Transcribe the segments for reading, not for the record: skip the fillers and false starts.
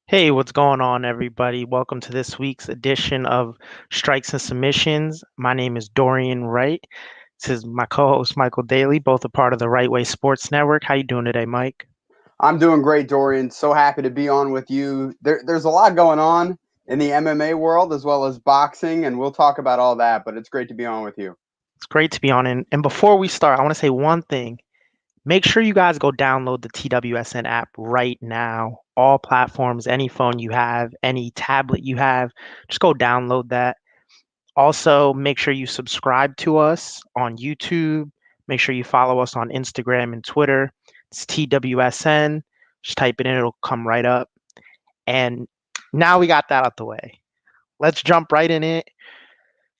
Hey, what's going on, everybody? Welcome to this week's edition of Strikes and Submissions. My name is Dorian Wright. This is my co-host Michael Daly, both a part of the Right Way Sports Network. How you doing today, Mike? I'm doing great, Dorian. So happy to be on with you. There's a lot going on in the MMA world as well as boxing, and we'll talk about all that, but it's great to be on with you. It's great to be on. And before we start, I want to say one thing. Make sure you guys go download the TWSN app right now. All platforms, any phone you have, any tablet you have, just go download that. Also, make sure you subscribe to us on YouTube. Make sure you follow us on Instagram and Twitter. It's TWSN. Just type it in, it'll come right up. And now we got that out the way. Let's jump right in it.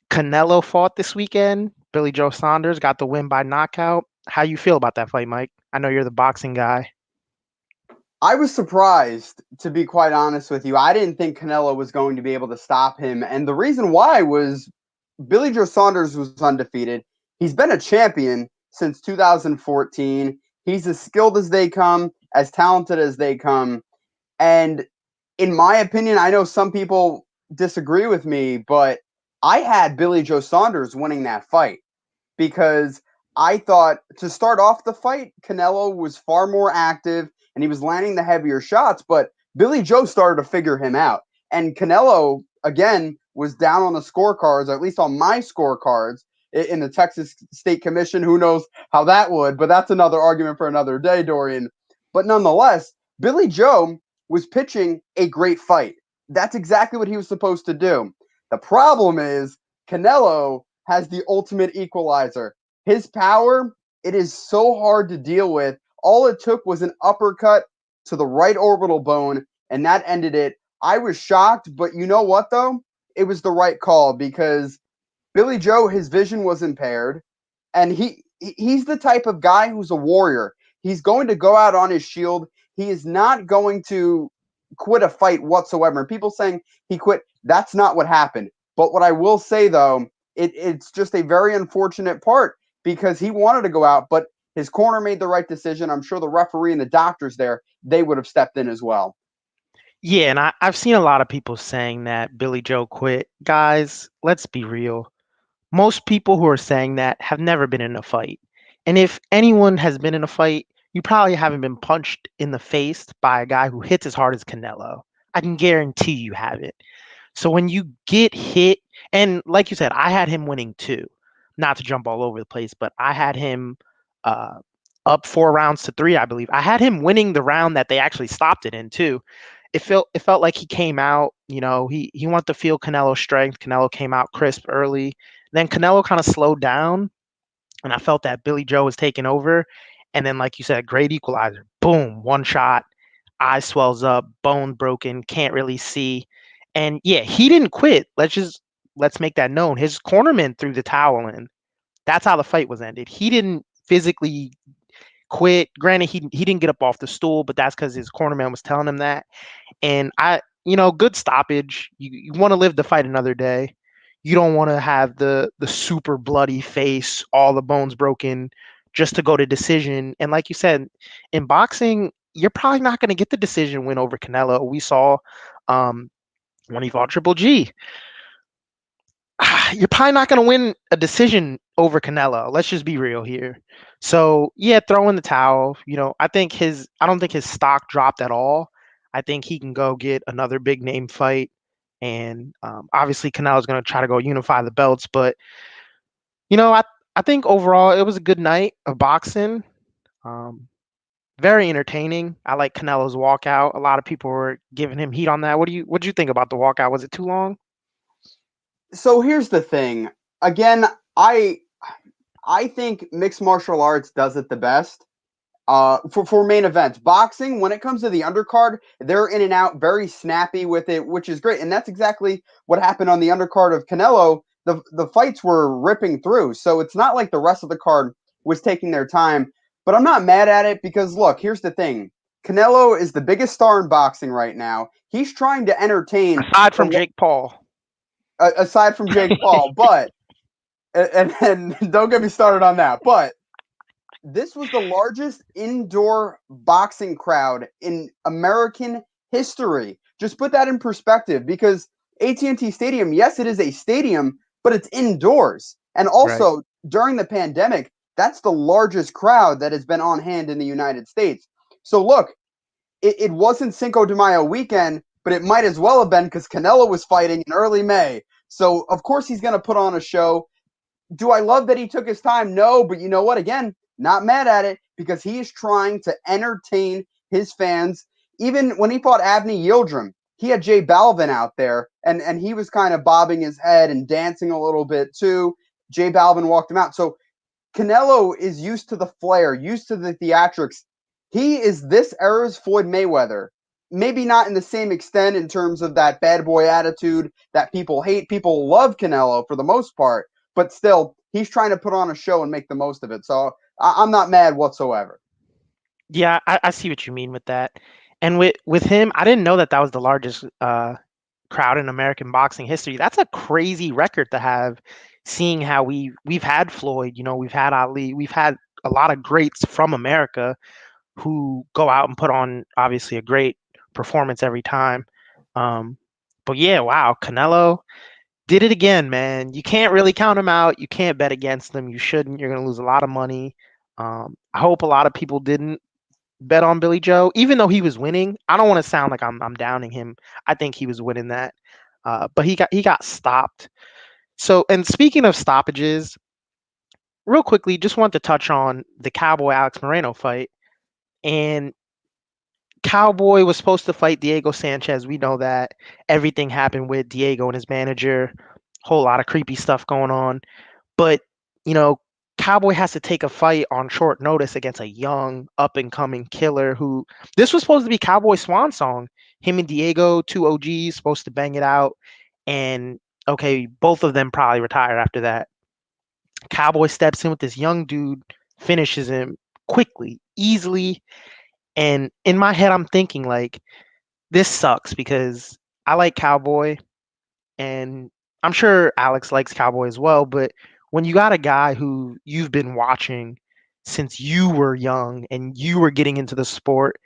Canelo fought this weekend. Billy Joe Saunders got the win by knockout. How you feel about that fight, Mike? I know you're the boxing guy. I was surprised, to be quite honest with you. I didn't think Canelo was going to be able to stop him, and the reason why was Billy Joe Saunders was undefeated. He's been a champion since 2014. He's as skilled as they come, as talented as they come, and in my opinion, I know some people disagree with me, but I had Billy Joe Saunders winning that fight because I thought to start off the fight, Canelo was far more active and he was landing the heavier shots, but Billy Joe started to figure him out. And Canelo, again, was down on the scorecards, or at least on my scorecards in the Texas State Commission. Who knows how that would, but that's another argument for another day, Dorian. But nonetheless, Billy Joe was pitching a great fight. That's exactly what he was supposed to do. The problem is Canelo has the ultimate equalizer. His power, it is so hard to deal with. All it took was an uppercut to the right orbital bone, and that ended it. I was shocked, but you know what, though? It was the right call because Billy Joe, his vision was impaired, and he's the type of guy who's a warrior. He's going to go out on his shield. He is not going to quit a fight whatsoever. And people saying he quit, that's not what happened. But what I will say, though, it's just a very unfortunate part because he wanted to go out, but his corner made the right decision. I'm sure the referee and the doctors there, they would have stepped in as well. Yeah, and I've seen a lot of people saying that Billy Joe quit. Guys, let's be real. Most people who are saying that have never been in a fight. And if anyone has been in a fight, you probably haven't been punched in the face by a guy who hits as hard as Canelo. I can guarantee you haven't. So when you get hit, and like you said, I had him winning too. Not to jump all over the place, but I had him uh, up 4 rounds to 3, I believe. I had him winning the round that they actually stopped it in too. It felt like he came out, he wanted to feel Canelo's strength. Canelo came out crisp early. Then Canelo kind of slowed down, and I felt that Billy Joe was taking over. And then, like you said, great equalizer. Boom, one shot, eye swells up, bone broken, can't really see. And yeah, he didn't quit. Let's make that known. His cornerman threw the towel in. That's how the fight was ended. He didn't physically quit. Granted, he didn't get up off the stool, but that's because his cornerman was telling him that. And good stoppage. You want to live the fight another day. You don't want to have the super bloody face, all the bones broken, just to go to decision. And like you said, in boxing, you're probably not going to get the decision win over Canelo. We saw um, when he fought Triple G. You're probably not going to win a decision over Canelo. Let's just be real here. So yeah, throw in the towel. I don't think his stock dropped at all. I think he can go get another big name fight, and obviously Canelo's going to try to go unify the belts. But you know, I I think overall it was a good night of boxing. Um, Very entertaining. I like Canelo's walkout. A lot of people were giving him heat on that. What do you think about the walkout? Was it too long? So here's the thing. Again, I think mixed martial arts does it the best. For main events. Boxing, when it comes to the undercard, they're in and out, very snappy with it, which is great. And that's exactly what happened on the undercard of Canelo. The fights were ripping through. So it's not like the rest of the card was taking their time. But I'm not mad at it because look, here's the thing. Canelo is the biggest star in boxing right now. He's trying to entertain Aside from the Jake Paul. aside from Jake Paul, but and don't get me started on that. But this was the largest indoor boxing crowd in American history. Just put that in perspective because AT&T Stadium, yes, it is a stadium, but it's indoors. And Right. also, during the pandemic, that's the largest crowd that has been on hand in the United States. So look, it wasn't Cinco de Mayo weekend, but it might as well have been because Canelo was fighting in early May. So of course he's going to put on a show. Do I love that he took his time? No, but you know what? Again, not mad at it because he is trying to entertain his fans. Even when he fought Avni Yildirim, he had Jay Balvin out there, and he was kind of bobbing his head and dancing a little bit too. Jay Balvin walked him out. So Canelo is used to the flair, used to the theatrics. He is this era's Floyd Mayweather. Maybe not in the same extent in terms of that bad boy attitude that people hate. People love Canelo for the most part, but still, he's trying to put on a show and make the most of it. So I'm not mad whatsoever. Yeah, I see what you mean with that. And with him, I didn't know that that was the largest crowd in American boxing history. That's a crazy record to have, seeing how we've had Floyd, we've had Ali, we've had a lot of greats from America who go out and put on obviously a great performance every time. Um, but yeah, wow, Canelo did it again, man. You can't really count him out. You can't bet against him. You shouldn't. You're gonna lose a lot of money. I hope a lot of people didn't bet on Billy Joe, even though he was winning. I don't want to sound like I'm downing him. I think he was winning that, but he got stopped. So, and speaking of stoppages, real quickly, just want to touch on the Cowboy Alex Moreno fight. And Cowboy was supposed to fight Diego Sanchez. We know that everything happened with Diego and his manager. Whole lot of creepy stuff going on. But, you know, Cowboy has to take a fight on short notice against a young, up and coming killer who this was supposed to be Cowboy's swan song. Him and Diego, two OGs, supposed to bang it out. And okay, both of them probably retire after that. Cowboy steps in with this young dude, finishes him quickly, easily. And in my head, I'm thinking, like, this sucks because I like Cowboy and I'm sure Alex likes Cowboy as well, but when you got a guy who you've been watching since you were young and you were getting into the sport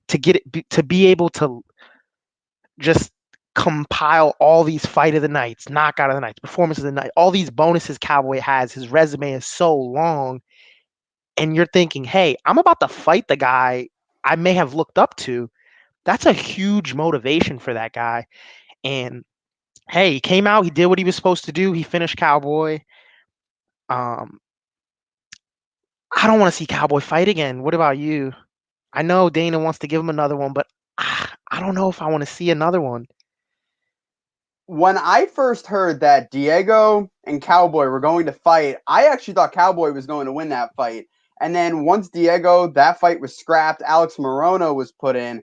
to be able to just compile all these fight of the nights, knockout of the nights, performance of the night, all these bonuses Cowboy has, his resume is so long, and you're thinking, hey, I'm about to fight the guy I may have looked up to. That's a huge motivation for that guy. And hey, he came out, he did what he was supposed to do, he finished Cowboy. Um, I don't want to see Cowboy fight again. What about you? I know Dana wants to give him another one, but I don't know if I want to see another one. When I first heard that Diego and Cowboy were going to fight, I actually thought Cowboy was going to win that fight. And then once Diego, that fight was scrapped, Alex Morono was put in.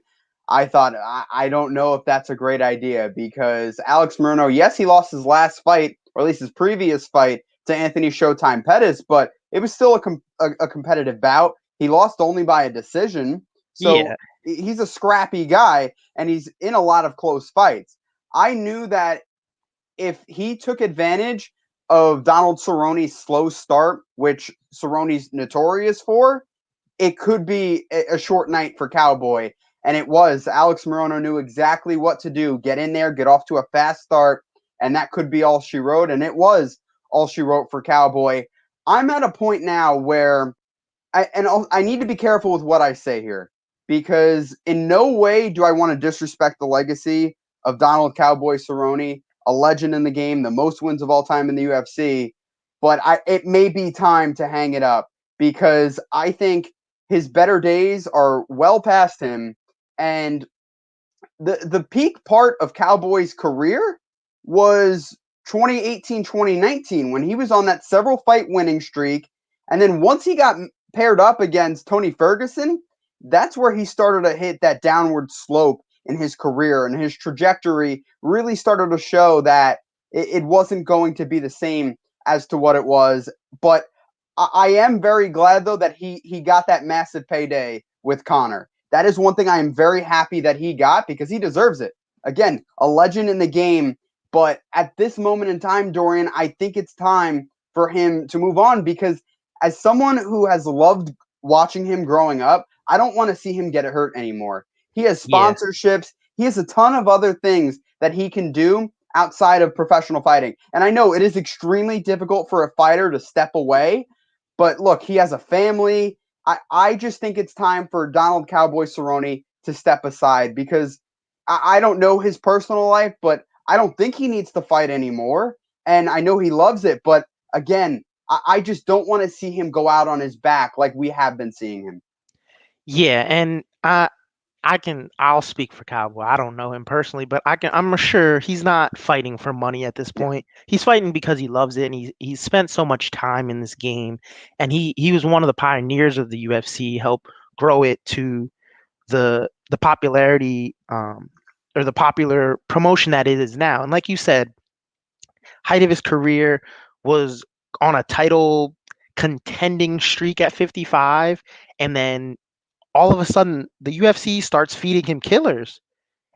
I thought, I don't know if that's a great idea because Alex Morono, yes, he lost his last fight, or at least his previous fight, to Anthony Showtime Pettis, but it was still a competitive bout. He lost only by a decision. So Yeah, he's a scrappy guy, and he's in a lot of close fights. I knew that if he took advantage of Donald Cerrone's slow start, which Cerrone's notorious for, it could be a short night for Cowboy. And it was. Alex Morono knew exactly what to do. Get in there, get off to a fast start, and that could be all she wrote. And it was all she wrote for Cowboy. I'm at a point now where I need to be careful with what I say here because in no way do I want to disrespect the legacy of Donald Cowboy Cerrone, a legend in the game, the most wins of all time in the UFC. But it may be time to hang it up because I think his better days are well past him, and the peak part of Cowboy's career was 2018, 2019 when he was on that several fight winning streak. And then once he got paired up against Tony Ferguson, that's where he started to hit that downward slope in his career, and his trajectory really started to show that it wasn't going to be the same as to what it was. But I am very glad though that he got that massive payday with Connor. That is one thing I am very happy that he got because he deserves it. Again, a legend in the game, but at this moment in time, Dorian, I think it's time for him to move on because as someone who has loved watching him growing up, I don't want to see him get hurt anymore. He has yeah, sponsorships. He has a ton of other things that he can do outside of professional fighting. And I know it is extremely difficult for a fighter to step away, but look, he has a family. I just think it's time for Donald Cowboy Cerrone to step aside because I don't know his personal life, but I don't think he needs to fight anymore. And I know he loves it, but again, I just don't want to see him go out on his back like we have been seeing him. Yeah, and I'll speak for Cowboy. I don't know him personally, but I'm sure he's not fighting for money at this Yeah. point. He's fighting because he loves it and he's spent so much time in this game, and he was one of the pioneers of the UFC, helped grow it to the popularity or the popular promotion that it is now. And like you said, height of his career was on a title contending streak at 55, and then all of a sudden the UFC starts feeding him killers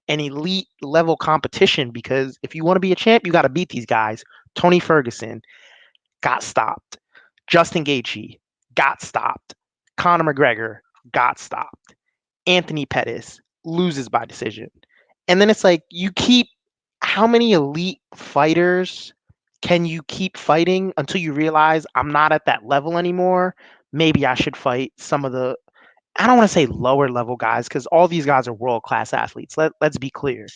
and elite level competition because if you want to be a champ, you got to beat these guys. Tony Ferguson got stopped. Justin Gaethje got stopped. Conor McGregor got stopped. Anthony Pettis loses by decision. And then it's like you keep how many elite fighters can you keep fighting until you realize I'm not at that level anymore? Maybe I should fight some of the I don't want to say lower level guys because all these guys are world class athletes. Let's be clear.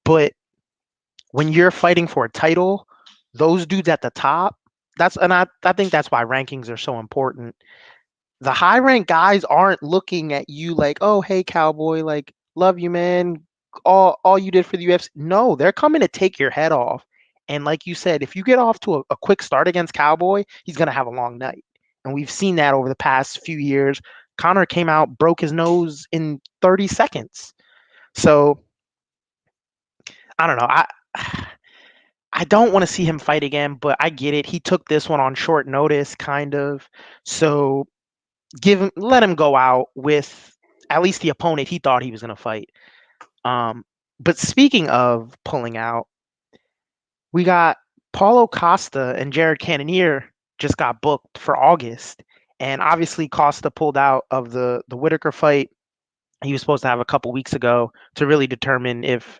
But when you're fighting for a title, those dudes at the top, I think that's why rankings are so important. The high ranked guys aren't looking at you like, oh hey cowboy, like love you man, all you did for the UFC. No, they're coming to take your head off. And like you said, if you get off to a quick start against Cowboy, he's gonna have a long night. And we've seen that over the past few years. Connor came out, broke his nose in 30 seconds. So I don't know. I don't want to see him fight again, but I get it. He took this one on short notice, kind of. So let him go out with at least the opponent he thought he was going to fight. Um, but speaking of pulling out, we got Paulo Costa and Jared Cannonier just got booked for August, and obviously Costa pulled out of the Whitaker fight. He was supposed to have a couple weeks ago to really determine if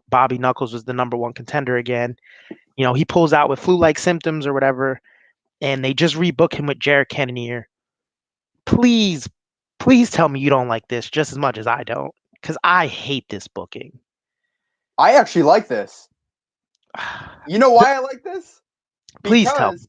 Bobby Knuckles was the number one contender again. You know, he pulls out with flu-like symptoms or whatever, and they just rebook him with Jared Cannonier. Please, please tell me you don't like this just as much as I don't, because I hate this booking. I actually like this. You know why I like this? Please tell me. Because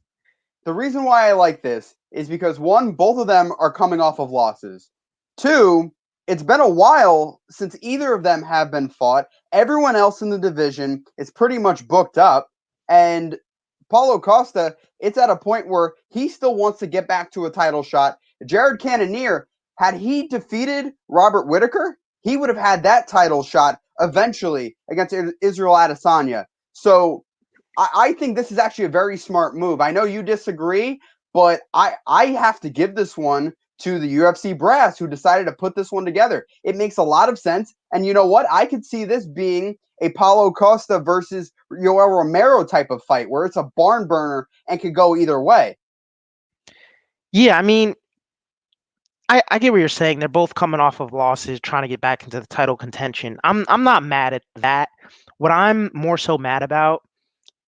the reason why I like this is because one, both of them are coming off of losses. Two, it's been a while since either of them have been fought. Everyone else in the division is pretty much booked up. And Paulo Costa, it's at a point where he still wants to get back to a title shot. Jared Cannonier, had he defeated Robert Whitaker, he would have had that title shot eventually against Israel Adesanya. So I think this is actually a very smart move. I know you disagree, but I have to give this one to the UFC brass who decided to put this one together. It makes a lot of sense. And you know what? I could see this being a Paulo Costa versus Yoel Romero type of fight where it's a barn burner and could go either way. Yeah, I mean, I get what you're saying. They're both coming off of losses, trying to get back into the title contention. I'm not mad at that. What I'm more so mad about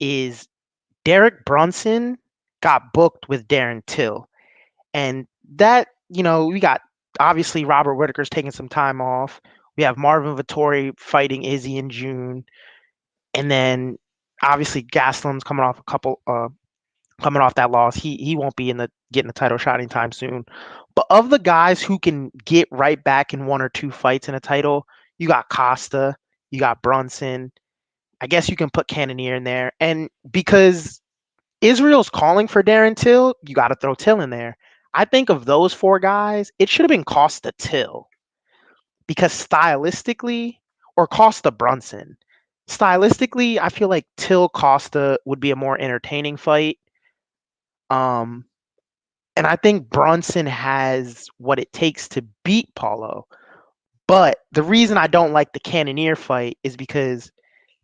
is Derek Brunson got booked with Darren Till. And that, we got obviously Robert Whitaker's taking some time off. We have Marvin Vettori fighting Izzy in June. And then obviously Gaslam's coming off that loss. He won't be getting the title shot anytime soon. But of the guys who can get right back in one or two fights in a title, you got Costa, you got Brunson. I guess you can put Cannoneer in there. And because Israel's calling for Darren Till, you got to throw Till in there. I think of those four guys, it should have been Costa Till because stylistically, or Costa Brunson. Stylistically, I feel like Till Costa would be a more entertaining fight. Um, and I think Brunson has what it takes to beat Paulo. But the reason I don't like the Cannoneer fight is because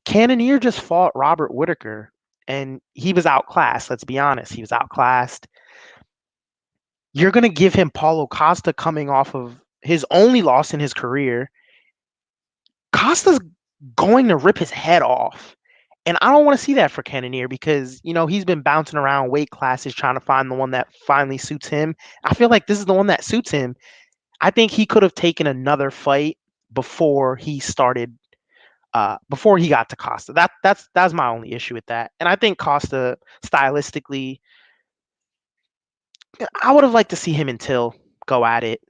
Cannoneer just fought Robert Whitaker and he was outclassed. Let's be honest. He was outclassed. You're going to give him Paulo Costa coming off of his only loss in his career, Costa's going to rip his head off. And I don't want to see that for Cannoneer because, he's been bouncing around weight classes trying to find the one that finally suits him. I feel like this is the one that suits him. I think he could have taken another fight before he started before he got to Costa. That's my only issue with that. And I think Costa stylistically, I would have liked to see him and Till go at it.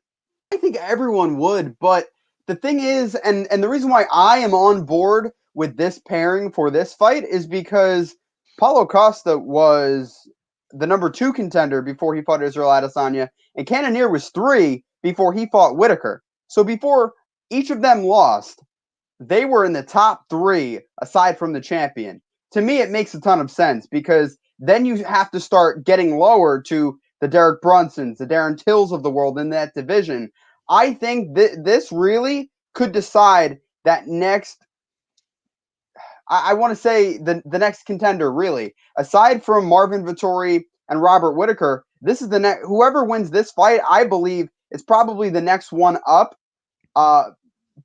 I think everyone would, but the thing is, and the reason why I am on board with this pairing for this fight is because Paulo Costa was the number 2 contender before he fought Israel Adesanya, and Cannoneer was 3 before he fought Whitaker. So before each of them lost, they were in the top 3 aside from the champion. To me, it makes a ton of sense because then you have to start getting lower to the Derek Brunsons, the Darren Tills of the world in that division. I think this really could decide that next. I want to say the next contender, really. Aside from Marvin Vettori and Robert Whitaker, this is the next. Whoever wins this fight, I believe, is probably the next one up.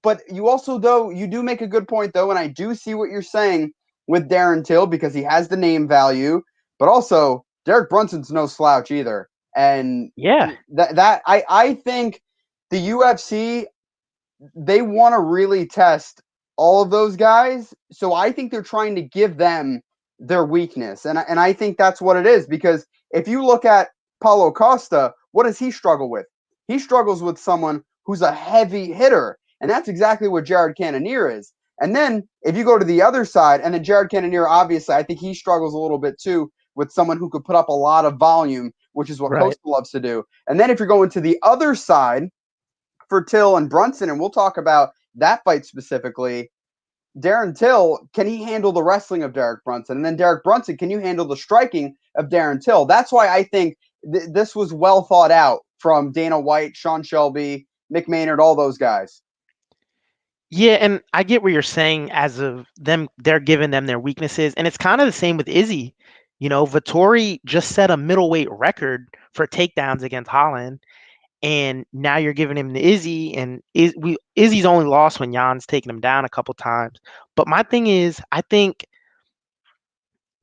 But you also, though, you do make a good point, though, and I do see what you're saying with Darren Till because he has the name value, but also Derek Brunson's no slouch either. And Yeah, I think the UFC, they want to really test all of those guys. So I think they're trying to give them their weakness. And I think that's what it is because if you look at Paulo Costa, what does he struggle with? He struggles with someone who's a heavy hitter. And that's exactly what Jared Cannonier is. And then if you go to the other side, and then Jared Cannonier, obviously, I think he struggles a little bit too with someone who could put up a lot of volume, which is what right. Costa loves to do. And then if you're going to the other side for Till and Brunson, and we'll talk about that fight specifically, Darren Till, can he handle the wrestling of Derek Brunson? And then Derek Brunson, can you handle the striking of Darren Till? That's why I think this was well thought out from Dana White, Sean Shelby, Mick Maynard, all those guys. Yeah, and I get what you're saying as of them, they're giving them their weaknesses. And it's kind of the same with Izzy. Vittori just set a middleweight record for takedowns against Holland. And now you're giving him the Izzy, and Izzy's only lost when Jan's taken him down a couple times. But my thing is, I think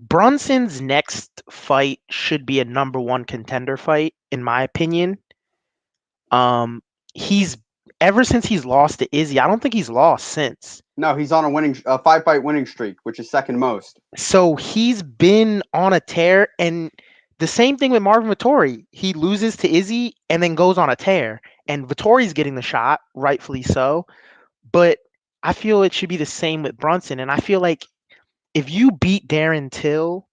Brunson's next fight should be a number one contender fight, in my opinion. Um, he's ever since he's lost to Izzy, I don't think he's lost since. No, he's on a 5-fight winning streak, which is second most. So he's been on a tear, and the same thing with Marvin Vettori. He loses to Izzy and then goes on a tear, and Vittori's getting the shot, rightfully so. But I feel it should be the same with Brunson, and I feel like if you beat Darren Till,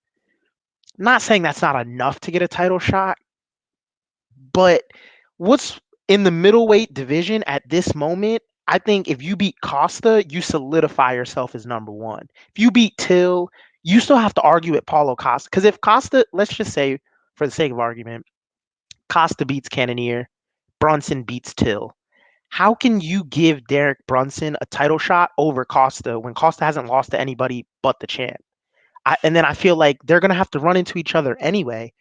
not saying that's not enough to get a title shot, but what's in the middleweight division at this moment, I think if you beat Costa, you solidify yourself as number one. If you beat Till, you still have to argue with Paulo Costa. Because if Costa, let's just say, for the sake of argument, Costa beats Cannoneer, Brunson beats Till. How can you give Derek Brunson a title shot over Costa when Costa hasn't lost to anybody but the champ? And then I feel like they're gonna have to run into each other anyway.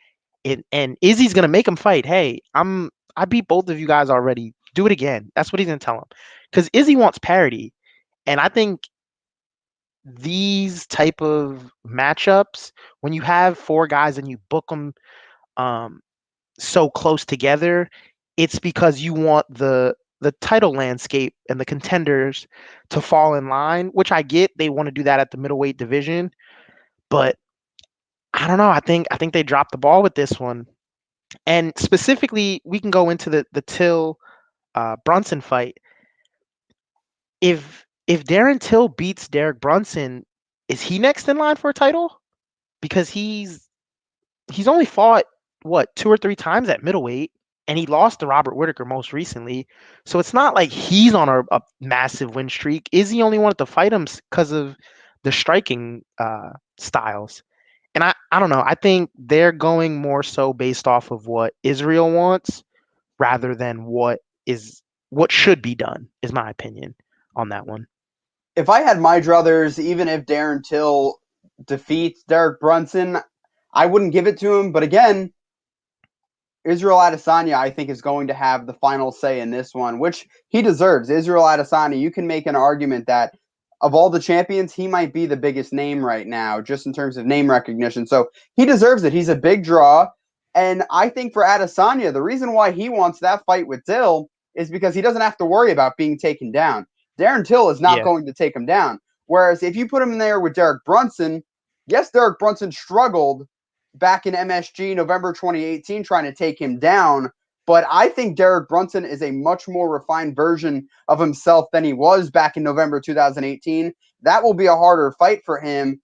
And Izzy's gonna make him fight. Hey, I beat both of you guys already. Do it again. That's what he's gonna tell him. Because Izzy wants parity, and I think these type of matchups, when you have four guys and you book them um, so close together, it's because you want the title landscape and the contenders to fall in line. Which I get. They want to do that at the middleweight division, but I don't know. I think they dropped the ball with this one. And specifically, we can go into the Till Brunson fight. If Darren Till beats Derek Brunson, is he next in line for a title? Because he's only fought what 2 or 3 times at middleweight, and he lost to Robert Whitaker most recently. So it's not like he's on a massive win streak. Izzy only wanted to fight him because of the striking styles. And I don't know. I think they're going more so based off of what Israel wants rather than what should be done, is my opinion on that one. If I had my druthers, even if Darren Till defeats Derek Brunson, I wouldn't give it to him. But again, Israel Adesanya, I think, is going to have the final say in this one, which he deserves. Israel Adesanya, you can make an argument that of all the champions, he might be the biggest name right now, just in terms of name recognition. So he deserves it. He's a big draw. And I think for Adesanya, the reason why he wants that fight with Till is because he doesn't have to worry about being taken down. Darren Till is not Yeah, going to take him down. Whereas if you put him in there with Derek Brunson, yes, Derek Brunson struggled back in MSG November 2018 trying to take him down. But I think Derek Brunson is a much more refined version of himself than he was back in November 2018. That will be a harder fight for him.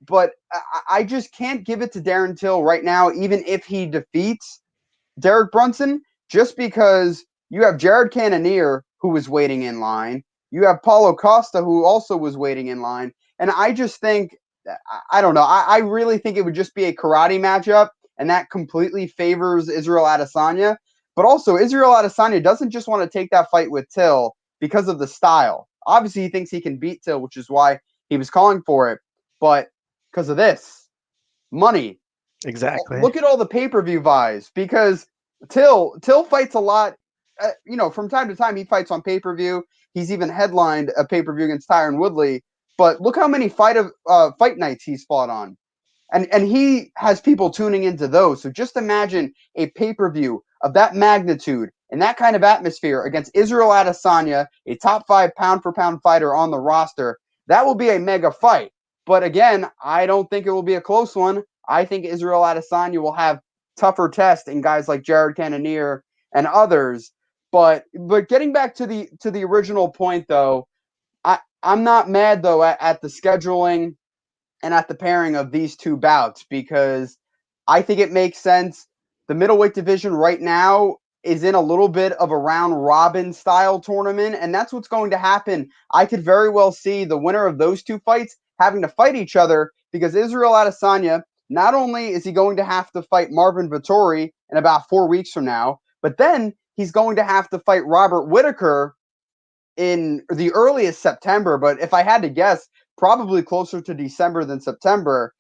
But I just can't give it to Darren Till right now, even if he defeats Derek Brunson, just because you have Jared Cannoneer, who was waiting in line. You have Paulo Costa, who also was waiting in line. And I just think, I don't know, I really think it would just be a karate matchup, and that completely favors Israel Adesanya. But also, Israel Adesanya doesn't just want to take that fight with Till because of the style. Obviously, he thinks he can beat Till, which is why he was calling for it. But because of this money, exactly. look at all the pay-per-view buys because Till fights a lot. From time to time he fights on pay-per-view. He's even headlined a pay-per-view against Tyron Woodley. But look how many fight nights he's fought on, and he has people tuning into those. So just imagine a pay-per-view of that magnitude and that kind of atmosphere against Israel Adesanya, a top 5 pound-for-pound fighter on the roster. That will be a mega fight. But again, I don't think it will be a close one. I think Israel Adesanya will have tougher tests in guys like Jared Cannonier and others. But getting back to the original point though, I'm not mad though at the scheduling and at the pairing of these two bouts because I think it makes sense. The middleweight division right now is in a little bit of a round robin style tournament, and that's what's going to happen. I could very well see the winner of those two fights having to fight each other because Israel Adesanya, not only is he going to have to fight Marvin Vettori in about 4 weeks from now, but then he's going to have to fight Robert Whitaker in the earliest September, but if I had to guess, probably closer to December than September.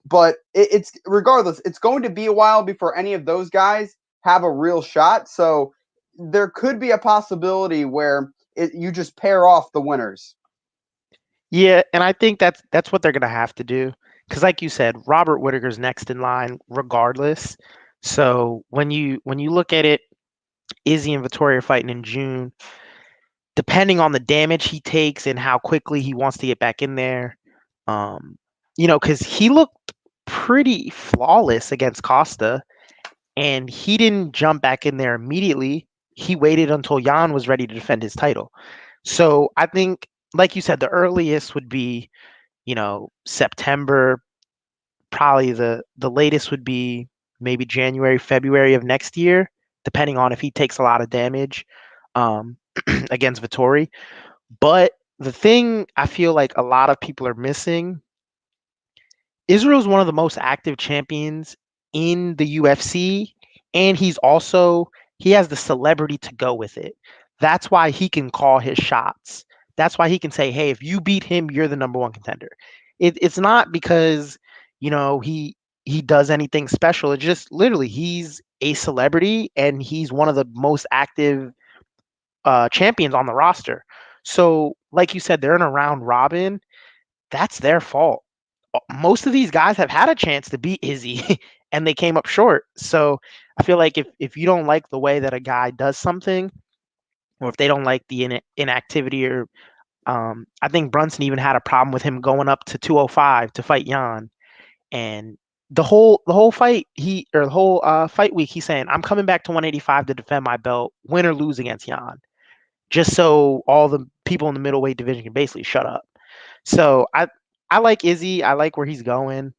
But it's regardless, it's going to be a while before any of those guys have a real shot. So there could be a possibility where you just pair off the winners. Yeah, and I think that's what they're gonna have to do. Because, like you said, Robert Whitaker's next in line, regardless. So when you look at it, Izzy and Vittoria are fighting in June. Depending on the damage he takes and how quickly he wants to get back in there, um, because he looked pretty flawless against Costa, and he didn't jump back in there immediately. He waited until Jan was ready to defend his title. So I think, like you said, the earliest would be, September. Probably the latest would be maybe January, February of next year, depending on if he takes a lot of damage um, against Vittori. But the thing I feel like a lot of people are missing, Israel's one of the most active champions in the UFC, and he has the celebrity to go with it. That's why he can call his shots. That's why he can say, "Hey, if you beat him, you're the number one contender." It's not because he does anything special. It's just literally he's a celebrity and he's one of the most active champions on the roster. So, like you said, they're in a round robin. That's their fault. Most of these guys have had a chance to beat Izzy and they came up short. So I feel like if you don't like the way that a guy does something, or if they don't like the inactivity, or I think Brunson even had a problem with him going up to 205 to fight Jan, and the whole fight the whole fight week he's saying I'm coming back to 185 to defend my belt, win or lose against Jan, just so all the people in the middleweight division can basically shut up. So I like Izzy. I like where he's going.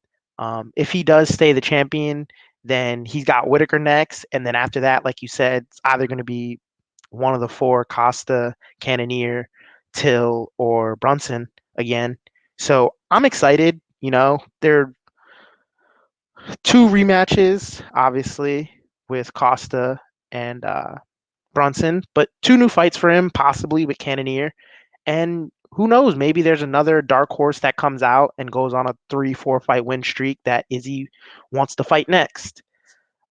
If he does stay the champion, then he's got Whitaker next, and then after that, like you said, it's either going to be one of the four: Costa, Cannoneer, Till, or Brunson again. So I'm excited. There are two rematches, obviously, with Costa and Brunson, but two new fights for him, possibly with Cannoneer. And who knows? Maybe there's another dark horse that comes out and goes on a 3, 4 fight win streak that Izzy wants to fight next.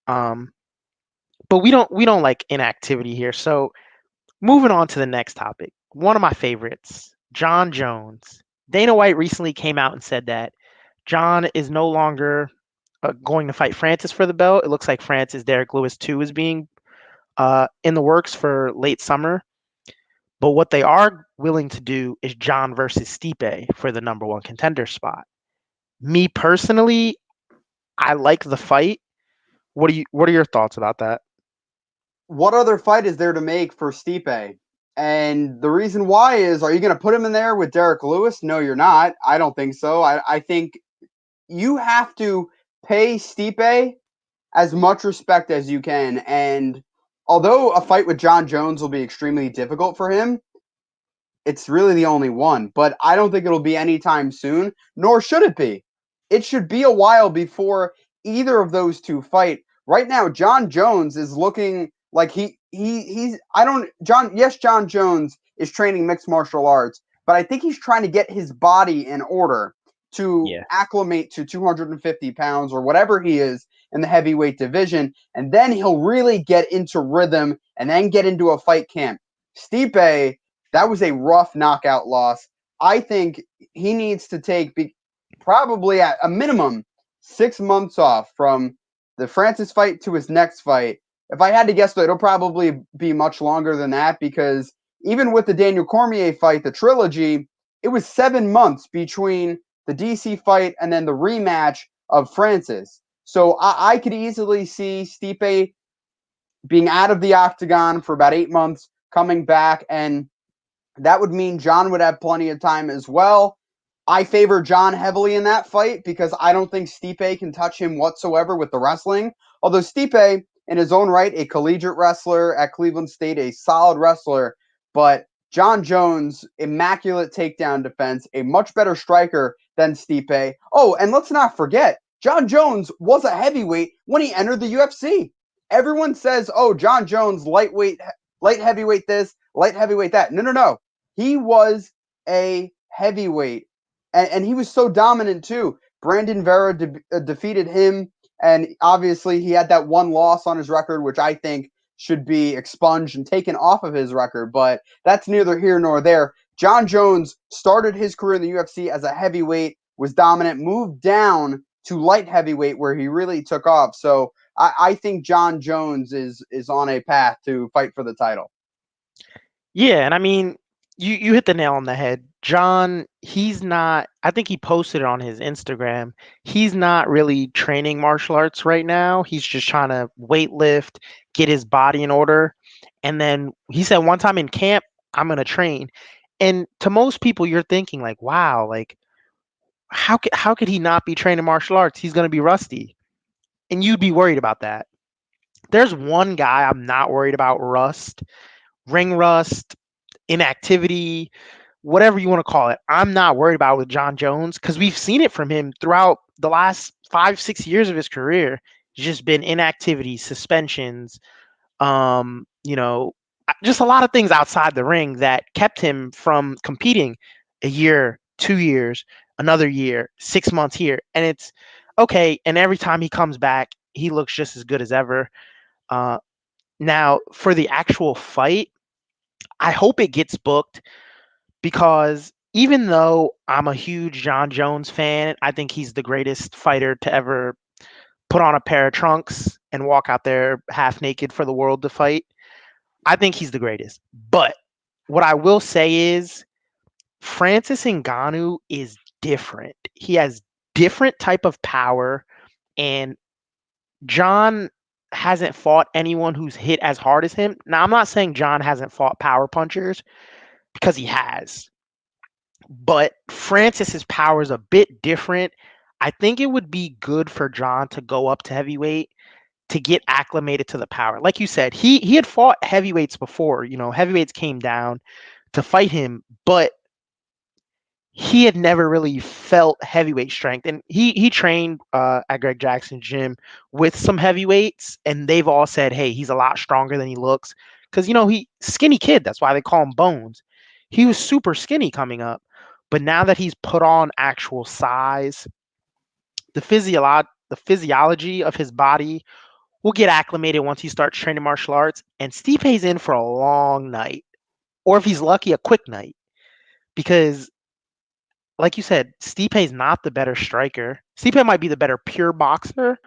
Um, but we don't like inactivity here. So moving on to the next topic, one of my favorites, Jon Jones. Dana White recently came out and said that Jon is no longer going to fight Francis for the belt. It looks like Francis Derek Lewis 2 is being in the works for late summer. But what they are willing to do is Jon versus Stipe for the number one contender spot. Me personally, I like the fight. What are your thoughts about that? What other fight is there to make for Stipe? And the reason why is, are you going to put him in there with Derek Lewis? No, you're not. I don't think so. I think you have to pay Stipe as much respect as you can. And although a fight with Jon Jones will be extremely difficult for him, it's really the only one. But I don't think it'll be anytime soon, nor should it be. It should be a while before either of those two fight. Right now, Jon Jones is looking like he's I don't John yes, Jon Jones is training mixed martial arts, but I think he's trying to get his body in order to Yeah. acclimate to 250 pounds or whatever he is in the heavyweight division, and then he'll really get into rhythm and then get into a fight camp. Stipe, that was a rough knockout loss. I think he needs to take probably at a minimum 6 months off from the Francis fight to his next fight. If I had to guess, though, it'll probably be much longer than that because even with the Daniel Cormier fight, the trilogy, it was 7 months between the DC fight and then the rematch of Francis. So I could easily see Stipe being out of the octagon for about 8 months, coming back, and that would mean Jon would have plenty of time as well. I favor Jon heavily in that fight because I don't think Stipe can touch him whatsoever with the wrestling. Although Stipe, in his own right, a collegiate wrestler at Cleveland State, a solid wrestler, but Jon Jones, immaculate takedown defense, a much better striker than Stipe. Oh, and let's not forget, Jon Jones was a heavyweight when he entered the UFC. Everyone says, oh, Jon Jones, lightweight, light heavyweight this, light heavyweight that. No, no, no. He was a heavyweight, and he was so dominant too. Brandon Vera defeated him, and obviously he had that one loss on his record, which I think should be expunged and taken off of his record. But that's neither here nor there. Jon Jones started his career in the UFC as a heavyweight, was dominant, moved down to light heavyweight where he really took off. So I think Jon Jones is on a path to fight for the title. Yeah, and I mean, you hit the nail on the head. Jon, he's not, I think he posted it on his Instagram. He's not really training martial arts right now. He's just trying to weight lift, get his body in order. And then he said one time in camp, I'm going to train. And to most people, you're thinking like, wow, like how could he not be training martial arts? He's going to be rusty. And you'd be worried about that. There's one guy I'm not worried about rust, ring rust, inactivity, whatever you want to call it. I'm not worried about with Jon Jones because we've seen it from him throughout the last 5, 6 years of his career. It's just been inactivity, suspensions, you know, just a lot of things outside the ring that kept him from competing a year, 2 years, another year, 6 months here. And it's okay. And every time he comes back, he looks just as good as ever. Uh, Now, for the actual fight, I hope it gets booked because even though I'm a huge Jon Jones fan, I think he's the greatest fighter to ever put on a pair of trunks and walk out there half naked for the world to fight. I think he's the greatest. But what I will say is Francis Ngannou is different. He has different type of power, and Jon hasn't fought anyone who's hit as hard as him. Now, I'm not saying Jon hasn't fought power punchers because he has, but Francis's power is a bit different. I think it would be good for Jon to go up to heavyweight to get acclimated to the power. Like you said, he had fought heavyweights before. You know, heavyweights came down to fight him, but he had never really felt heavyweight strength. And he trained at Greg Jackson's gym with some heavyweights, and they've all said, hey, he's a lot stronger than he looks. Because, you know, he skinny kid. That's why they call him Bones. He was super skinny coming up. But now that he's put on actual size, the physiology of his body will get acclimated once he starts training martial arts, and Stipe's in for a long night, or if he's lucky, a quick night, because like you said, Stipe's not the better striker. Stipe might be the better pure boxer,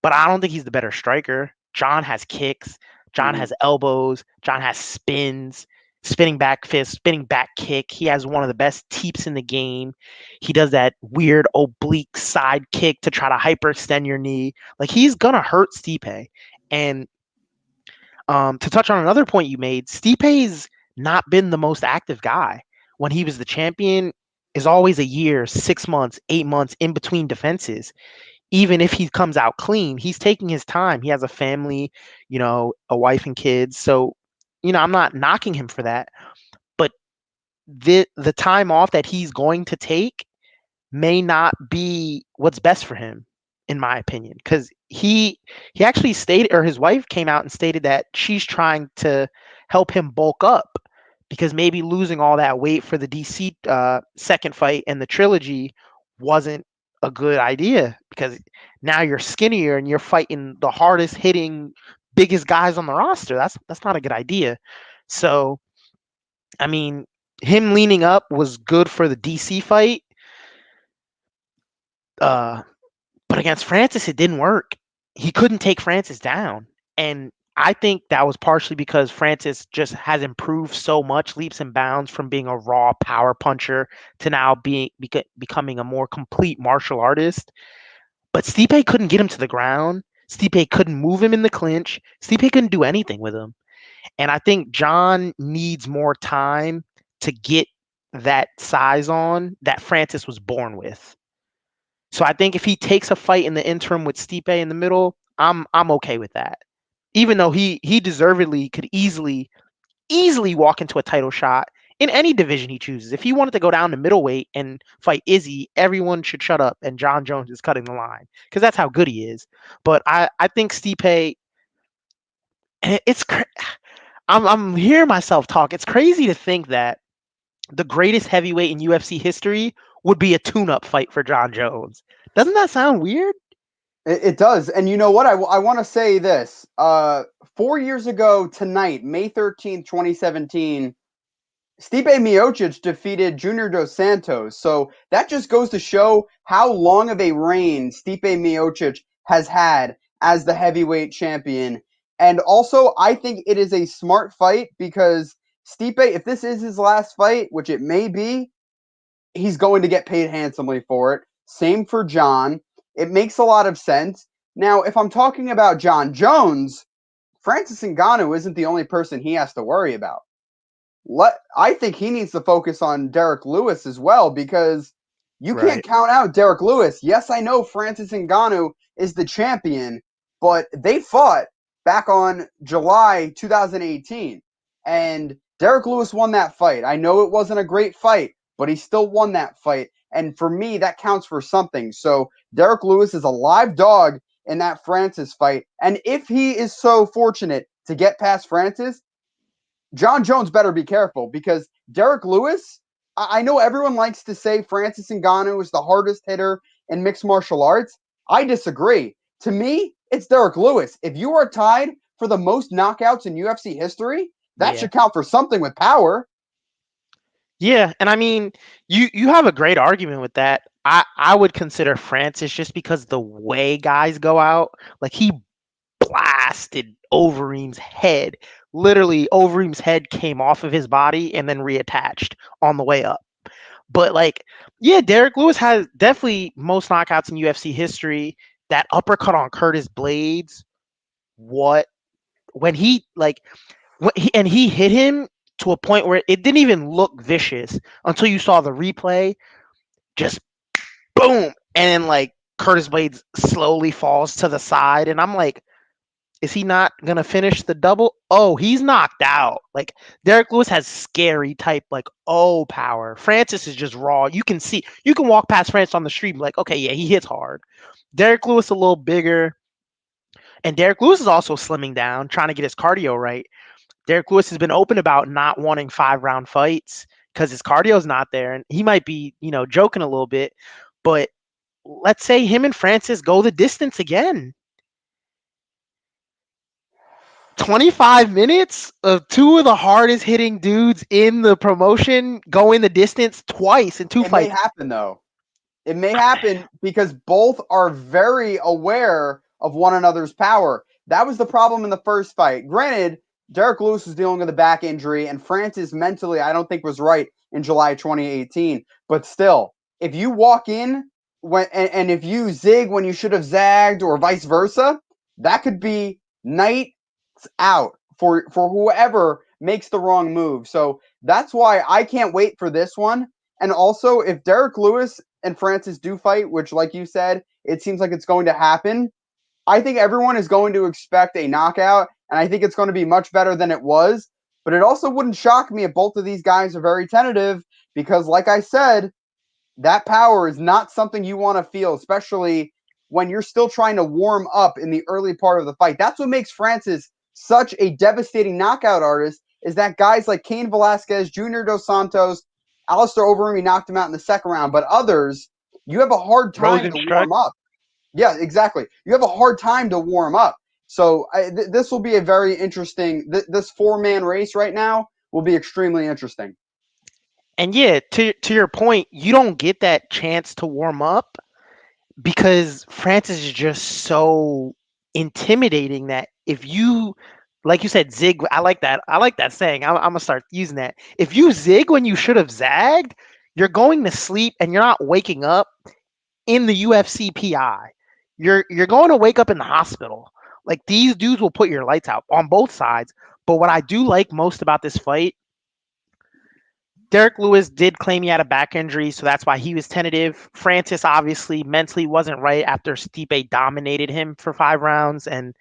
but I don't think he's the better striker. Jon has kicks. Jon Mhm. has elbows. Jon has spins, spinning back fist, spinning back kick. He has one of the best teeps in the game. He does that weird oblique side kick to try to hyperextend your knee. Like he's gonna hurt Stipe. And to touch on another point you made, Stipe's not been the most active guy. When he was the champion, is always a year, 6 months, 8 months in between defenses. Even if he comes out clean, he's taking his time. He has a family, a wife and kids. So, I'm not knocking him for that. But the time off that he's going to take may not be what's best for him, in my opinion, because he actually stated, or his wife came out and stated that she's trying to help him bulk up because maybe losing all that weight for the DC second fight and the trilogy wasn't a good idea because now you're skinnier and you're fighting the hardest hitting, biggest guys on the roster. That's not a good idea. So, I mean, him leaning up was good for the DC fight. Uh, But against Francis, it didn't work. He couldn't take Francis down. And I think that was partially because Francis just has improved so much, leaps and bounds from being a raw power puncher to now becoming a more complete martial artist. But Stipe couldn't get him to the ground. Stipe couldn't move him in the clinch. Stipe couldn't do anything with him. And I think Jon needs more time to get that size on that Francis was born with. So I think if he takes a fight in the interim with Stipe in the middle, I'm okay with that. Even though he deservedly could easily walk into a title shot in any division he chooses. If he wanted to go down to middleweight and fight Izzy, everyone should shut up and Jon Jones is cutting the line because that's how good he is. But I think Stipe, it's I'm hearing myself talk. It's crazy to think that the greatest heavyweight in UFC history would be a tune-up fight for Jon Jones. Doesn't that sound weird? It does. And you know what? I want to say this. 4 years ago tonight, May 13th, 2017, Stipe Miocic defeated Junior Dos Santos. So that just goes to show how long of a reign Stipe Miocic has had as the heavyweight champion. And also, I think it is a smart fight because Stipe, if this is his last fight, which it may be, he's going to get paid handsomely for it. Same for Jon. It makes a lot of sense. Now, if I'm talking about Jon Jones, Francis Ngannou isn't the only person he has to worry about. I think he needs to focus on Derek Lewis as well because you can't Right. count out Derek Lewis. Yes, I know Francis Ngannou is the champion, but they fought back on July 2018, and Derek Lewis won that fight. I know it wasn't a great fight, but he still won that fight, and for me, that counts for something. So Derek Lewis is a live dog in that Francis fight, and if he is so fortunate to get past Francis, Jon Jones better be careful because Derek Lewis, I know everyone likes to say Francis Ngannou is the hardest hitter in mixed martial arts. I disagree. To me, it's Derek Lewis. If you are tied for the most knockouts in UFC history, that Yeah. should count for something with power. Yeah, and I mean, you have a great argument with that. I would consider Francis just because the way guys go out, like he blasted Overeem's head. Literally, Overeem's head came off of his body and then reattached on the way up. But like, yeah, Derek Lewis has definitely most knockouts in UFC history. That uppercut on Curtis Blades, what when he like and he hit him to a point where it didn't even look vicious until you saw the replay. Just boom, and then like Curtis Blades slowly falls to the side, and I'm like, is he not gonna finish the double? Oh, he's knocked out. Like Derek Lewis has scary type like power. Francis is just raw. You can walk past Francis on the street and be like, okay, yeah, he hits hard. Derek Lewis a little bigger, and Derek Lewis is also slimming down, trying to get his cardio right. Derek Lewis has been open about not wanting 5-round fights because his cardio's not there, and he might be, joking a little bit. But let's say him and Francis go the distance again. 25 minutes of two of the hardest hitting dudes in the promotion going the distance twice in two It may fights. happen though. It may happen because both are very aware of one another's power. That was the problem in the first fight. Granted, Derek Lewis was dealing with a back injury, and Francis mentally, I don't think, was right in July 2018. But still, if you walk in and if you zig when you should have zagged, or vice versa, that could be nights out for whoever makes the wrong move. So that's why I can't wait for this one. And also, if Derek Lewis and Francis do fight, which, like you said, it seems like it's going to happen, I think everyone is going to expect a knockout, and I think it's going to be much better than it was. But it also wouldn't shock me if both of these guys are very tentative because, like I said, that power is not something you want to feel, especially when you're still trying to warm up in the early part of the fight. That's what makes Francis such a devastating knockout artist, is that guys like Cain Velasquez, Junior Dos Santos, Alistair Overeem knocked him out in the second round, but others, you have a hard time to Rosenstruck. warm up. Yeah, exactly. You have a hard time to warm up. So this will be a very interesting. This four-man race right now will be extremely interesting. And yeah, to your point, you don't get that chance to warm up because Francis is just so intimidating that if you, like you said, zig. I like that. I like that saying. I'm gonna start using that. If you zig when you should have zagged, you're going to sleep and you're not waking up in the UFC PI. You're going to wake up in the hospital. Like these dudes will put your lights out on both sides. But what I do like most about this fight, Derek Lewis did claim he had a back injury, so that's why he was tentative. Francis obviously mentally wasn't right after Stipe dominated him for 5 rounds, and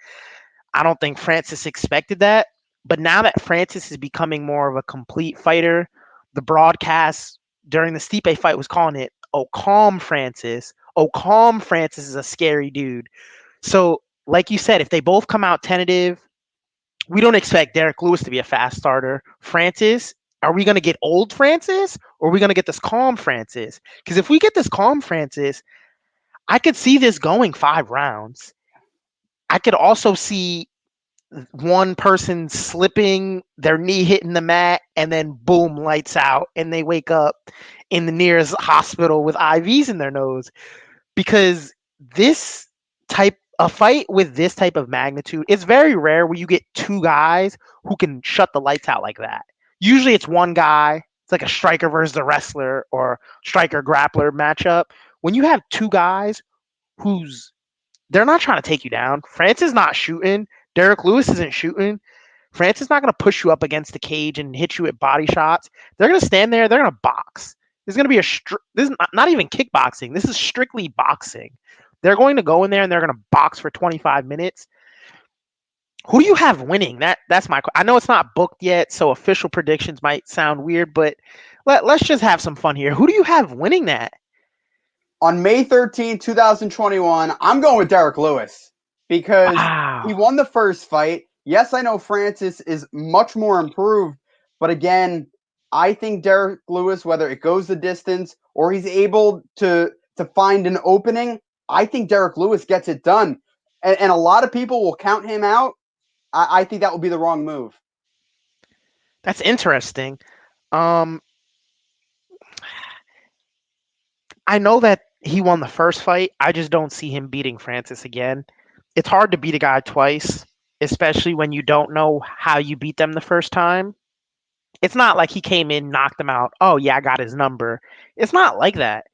I don't think Francis expected that. But now that Francis is becoming more of a complete fighter, the broadcast during the Stipe fight was calling it, "Oh, calm Francis. Oh, calm Francis is a scary dude." So, like you said, if they both come out tentative, we don't expect Derek Lewis to be a fast starter. Francis, are we going to get old Francis or are we going to get this calm Francis? Because if we get this calm Francis, I could see this going 5 rounds. I could also see one person slipping, their knee hitting the mat, and then boom, lights out, and they wake up in the nearest hospital with IVs in their nose. Because this type a fight with this type of magnitude, it's very rare where you get two guys who can shut the lights out like that. Usually it's one guy. It's like a striker versus a wrestler or striker grappler matchup. When you have two guys who's they're not trying to take you down. France is not shooting. Derek Lewis isn't shooting. France is not going to push you up against the cage and hit you with body shots. They're going to stand there. They're going to box. There's going to be this is not even kickboxing. This is strictly boxing. They're going to go in there and they're going to box for 25 minutes. Who do you have winning? That's my. I know it's not booked yet, so official predictions might sound weird, but let's just have some fun here. Who do you have winning that? On May 13th, 2021, I'm going with Derek Lewis because he Wow. won the first fight. Yes, I know Francis is much more improved, but again, I think Derek Lewis, whether it goes the distance or he's able to find an opening, I think Derek Lewis gets it done. And a lot of people will count him out. I think that would be the wrong move. That's interesting. Um, I know that he won the first fight. I just don't see him beating Francis again. It's hard to beat a guy twice, especially when you don't know how you beat them the first time. It's not like he came in, knocked them out. Oh yeah, I got his number. It's not like that.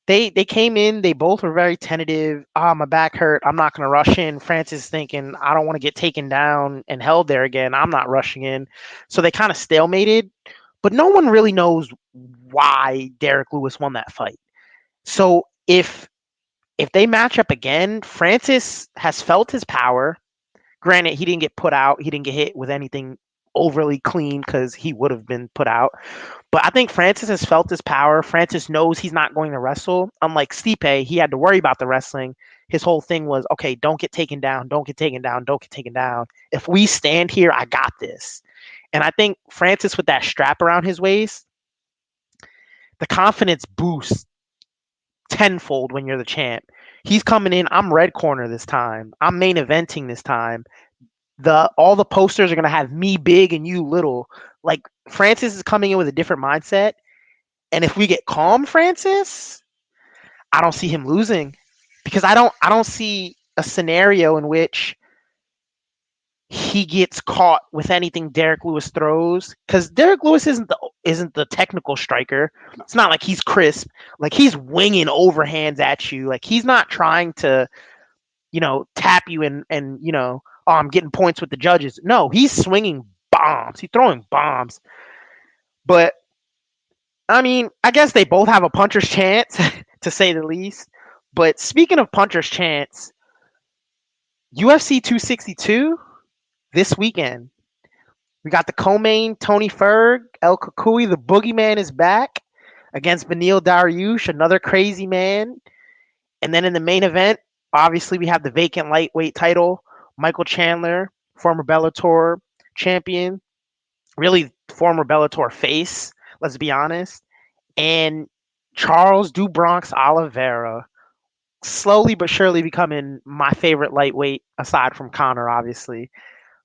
They came in, they both were very tentative. Oh, my back hurt. I'm not gonna rush in. Francis thinking, I don't want to get taken down and held there again. I'm not rushing in. So they kind of stalemated, but no one really knows why Derek Lewis won that fight. So if they match up again, Francis has felt his power. Granted, he didn't get put out. He didn't get hit with anything overly clean because he would have been put out. But I think Francis has felt his power. Francis knows he's not going to wrestle. Unlike Stipe, he had to worry about the wrestling. His whole thing was, okay, don't get taken down, don't get taken down, don't get taken down. If we stand here, I got this. And I think Francis, with that strap around his waist, the confidence boosts tenfold when you're the champ. He's coming in. I'm red corner this time. I'm main eventing this time. The all the posters are gonna have me big and you little. Like Francis is coming in with a different mindset, and if we get calm, Francis, I don't see him losing because I don't see a scenario in which he gets caught with anything Derek Lewis throws because Derek Lewis isn't the technical striker. It's not like he's crisp. Like he's winging overhands at you. Like he's not trying to tap you and oh, I'm getting points with the judges. No, he's swinging bombs. He's throwing bombs. But I mean, I guess they both have a puncher's chance to say the least. But speaking of puncher's chance, UFC 262 this weekend. We got the co-main Tony Ferg, El Kukui, the boogeyman is back against Beneil Dariush, another crazy man. And then in the main event, obviously we have the vacant lightweight title, Michael Chandler, former Bellator champion, really former Bellator face, let's be honest, and Charles do Bronx Oliveira, slowly but surely becoming my favorite lightweight aside from Connor, obviously.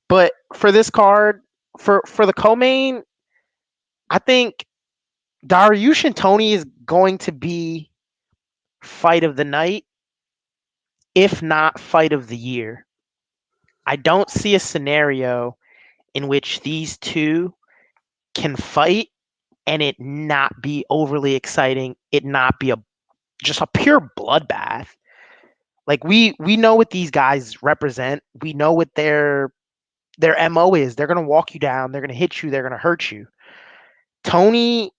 But for this card, for the co-main, I think Dariush and Tony is going to be fight of the night, if not fight of the year. I don't see a scenario in which these two can fight and it not be overly exciting, it not be a just a pure bloodbath. Like we know what these guys represent. We know what their MO is. They're gonna walk you down, they're gonna hit you, they're gonna hurt you. Tony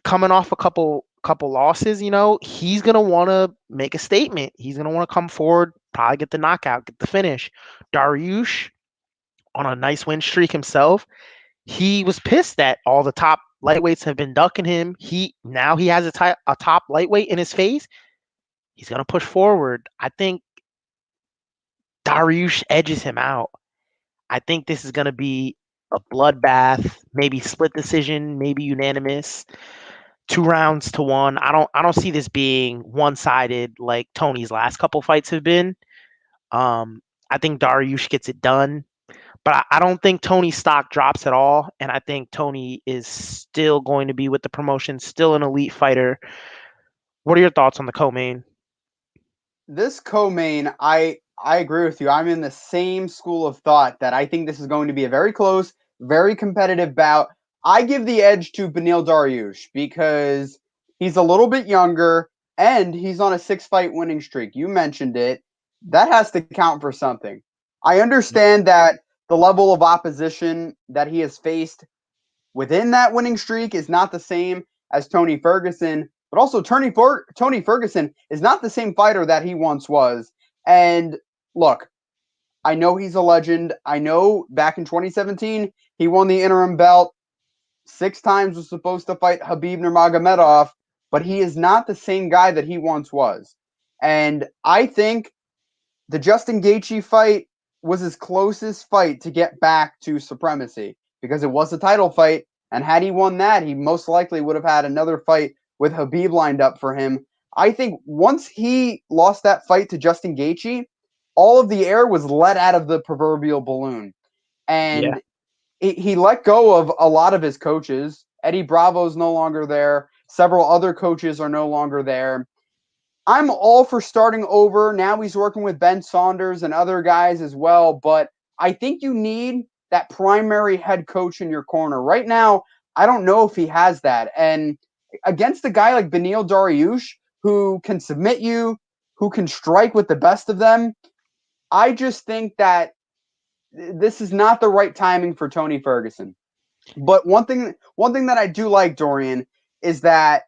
coming off a couple losses, he's gonna want to make a statement. He's gonna want to come forward, probably get the knockout, get the finish. Dariush on a nice win streak himself. He was pissed that all the top lightweights have been ducking him. He has a top lightweight in his face. He's gonna push forward. I think Dariush edges him out. I think this is gonna be a bloodbath, maybe split decision, maybe unanimous. 2 rounds to one. I don't see this being one sided like Tony's last couple fights have been. I think Dariush gets it done, but I don't think Tony's stock drops at all, and I think Tony is still going to be with the promotion, still an elite fighter. What are your thoughts on the co-main? This co-main, I agree with you. I'm in the same school of thought that I think this is going to be a very close, very competitive bout. I give the edge to Beneil Dariush because he's a little bit younger and he's on a 6-fight winning streak. You mentioned it. That has to count for something. I understand that the level of opposition that he has faced within that winning streak is not the same as Tony Ferguson, but also Tony Ferguson is not the same fighter that he once was. And look, I know he's a legend. I know back in 2017, he won the interim belt. 6 times was supposed to fight Khabib Nurmagomedov, but he is not the same guy that he once was. And I think the Justin Gaethje fight was his closest fight to get back to supremacy because it was a title fight. And had he won that, he most likely would have had another fight with Khabib lined up for him. I think once he lost that fight to Justin Gaethje, all of the air was let out of the proverbial balloon. Yeah. And he let go of a lot of his coaches. Eddie Bravo's no longer there. Several other coaches are no longer there. I'm all for starting over. Now he's working with Ben Saunders and other guys as well, but I think you need that primary head coach in your corner. Right now, I don't know if he has that. And against a guy like Beneil Dariush, who can submit you, who can strike with the best of them, I just think that this is not the right timing for Tony Ferguson. But one thing that I do like, Dorian, is that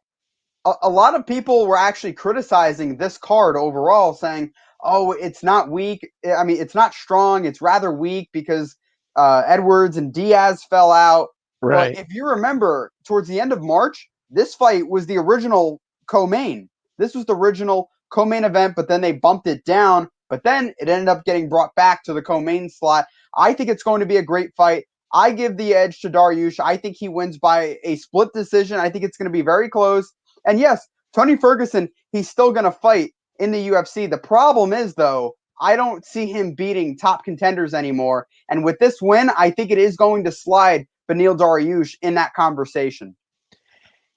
a lot of people were actually criticizing this card overall, saying, "Oh, it's not weak. I mean, it's not strong. It's rather weak because Edwards and Diaz fell out." But Right. if you remember, towards the end of March, this fight was the original co-main. This was the original co-main event, but then they bumped it down. But then it ended up getting brought back to the co-main slot. I think it's going to be a great fight. I give the edge to Dariush. I think he wins by a split decision. I think it's going to be very close. And yes, Tony Ferguson, he's still going to fight in the UFC. The problem is, though, I don't see him beating top contenders anymore. And with this win, I think it is going to slide Beneil Dariush in that conversation.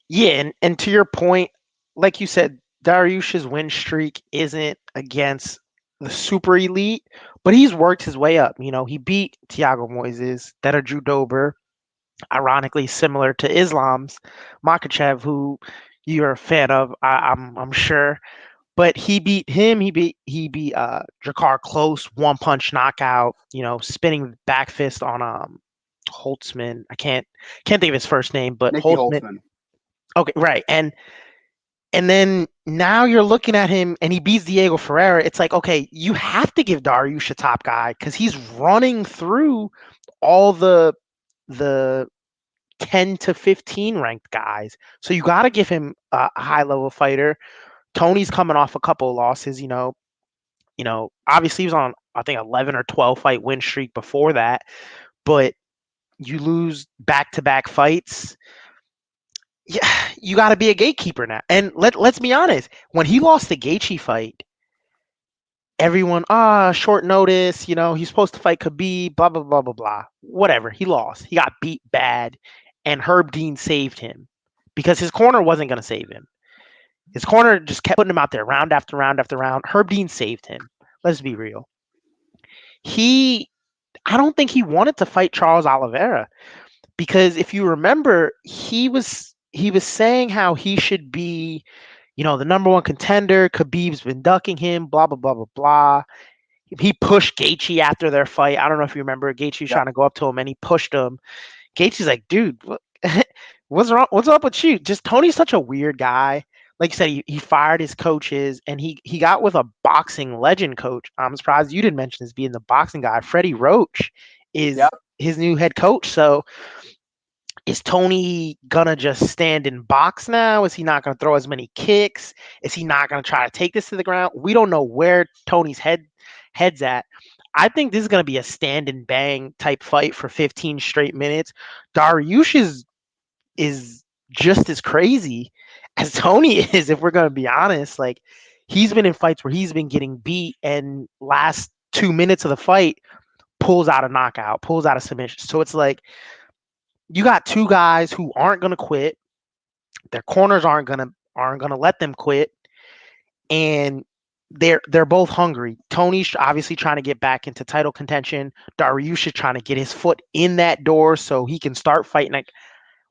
Yeah, and to your point, like you said, Dariush's win streak isn't against the super elite, but he's worked his way up. He beat Thiago Moises, that are Drew Dober, ironically similar to Islam's Makhachev, who you're a fan of, I'm sure. But he beat him. He beat Drakkar Close, one punch knockout. Spinning back fist on Holtzman. I can't think of his first name, but Nicky Holtzman. Holtzman. Okay, right. And then now you're looking at him and he beats Diego Ferreira. It's like, okay, you have to give Dariush a top guy because he's running through all the 10 to 15 ranked guys. So you got to give him a high level fighter. Tony's coming off a couple of losses, obviously he was on I think 11 or 12 fight win streak before that, but you lose back-to-back fights. Yeah, you got to be a gatekeeper now. And let's be honest, when he lost the Gaethje fight, everyone, short notice, he's supposed to fight Khabib, blah blah blah blah blah. Whatever, he lost. He got beat bad, and Herb Dean saved him because his corner wasn't going to save him. His corner just kept putting him out there round after round after round. Herb Dean saved him. Let's be real. I don't think he wanted to fight Charles Oliveira because if you remember, he was saying how he should be, the number one contender. Khabib's been ducking him, blah blah blah blah blah. He pushed Gaethje after their fight. I don't know if you remember. Gaethje was trying to go up to him and he pushed him. Gaethje's like, dude, what's wrong? What's up with you? Just Tony's such a weird guy. Like you said, he fired his coaches and he got with a boxing legend coach. I'm surprised you didn't mention this being the boxing guy. Freddie Roach is Yep. his new head coach. So is Tony gonna just stand and box now? Is he not gonna throw as many kicks? Is he not gonna try to take this to the ground? We don't know where Tony's head's at. I think this is gonna be a stand and bang type fight for 15 straight minutes. Dariush is just as crazy as Tony is, if we're gonna be honest. Like he's been in fights where he's been getting beat and last 2 minutes of the fight pulls out a knockout, pulls out a submission. So it's like you got two guys who aren't gonna quit. Their corners aren't gonna let them quit, and they're both hungry. Tony's obviously trying to get back into title contention. Dariush is trying to get his foot in that door so he can start fighting. Like,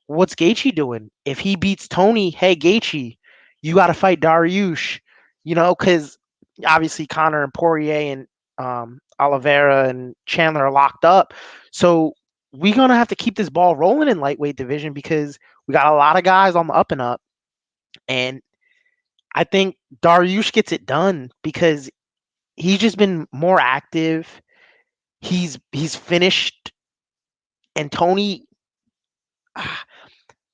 what's Gaethje doing? If he beats Tony, hey Gaethje, you got to fight Dariush. Because obviously Connor and Poirier and Oliveira and Chandler are locked up. So we're gonna have to keep this ball rolling in lightweight division because we got a lot of guys on the up and up, and I think Dariush gets it done because he's just been more active. He's finished, and Tony,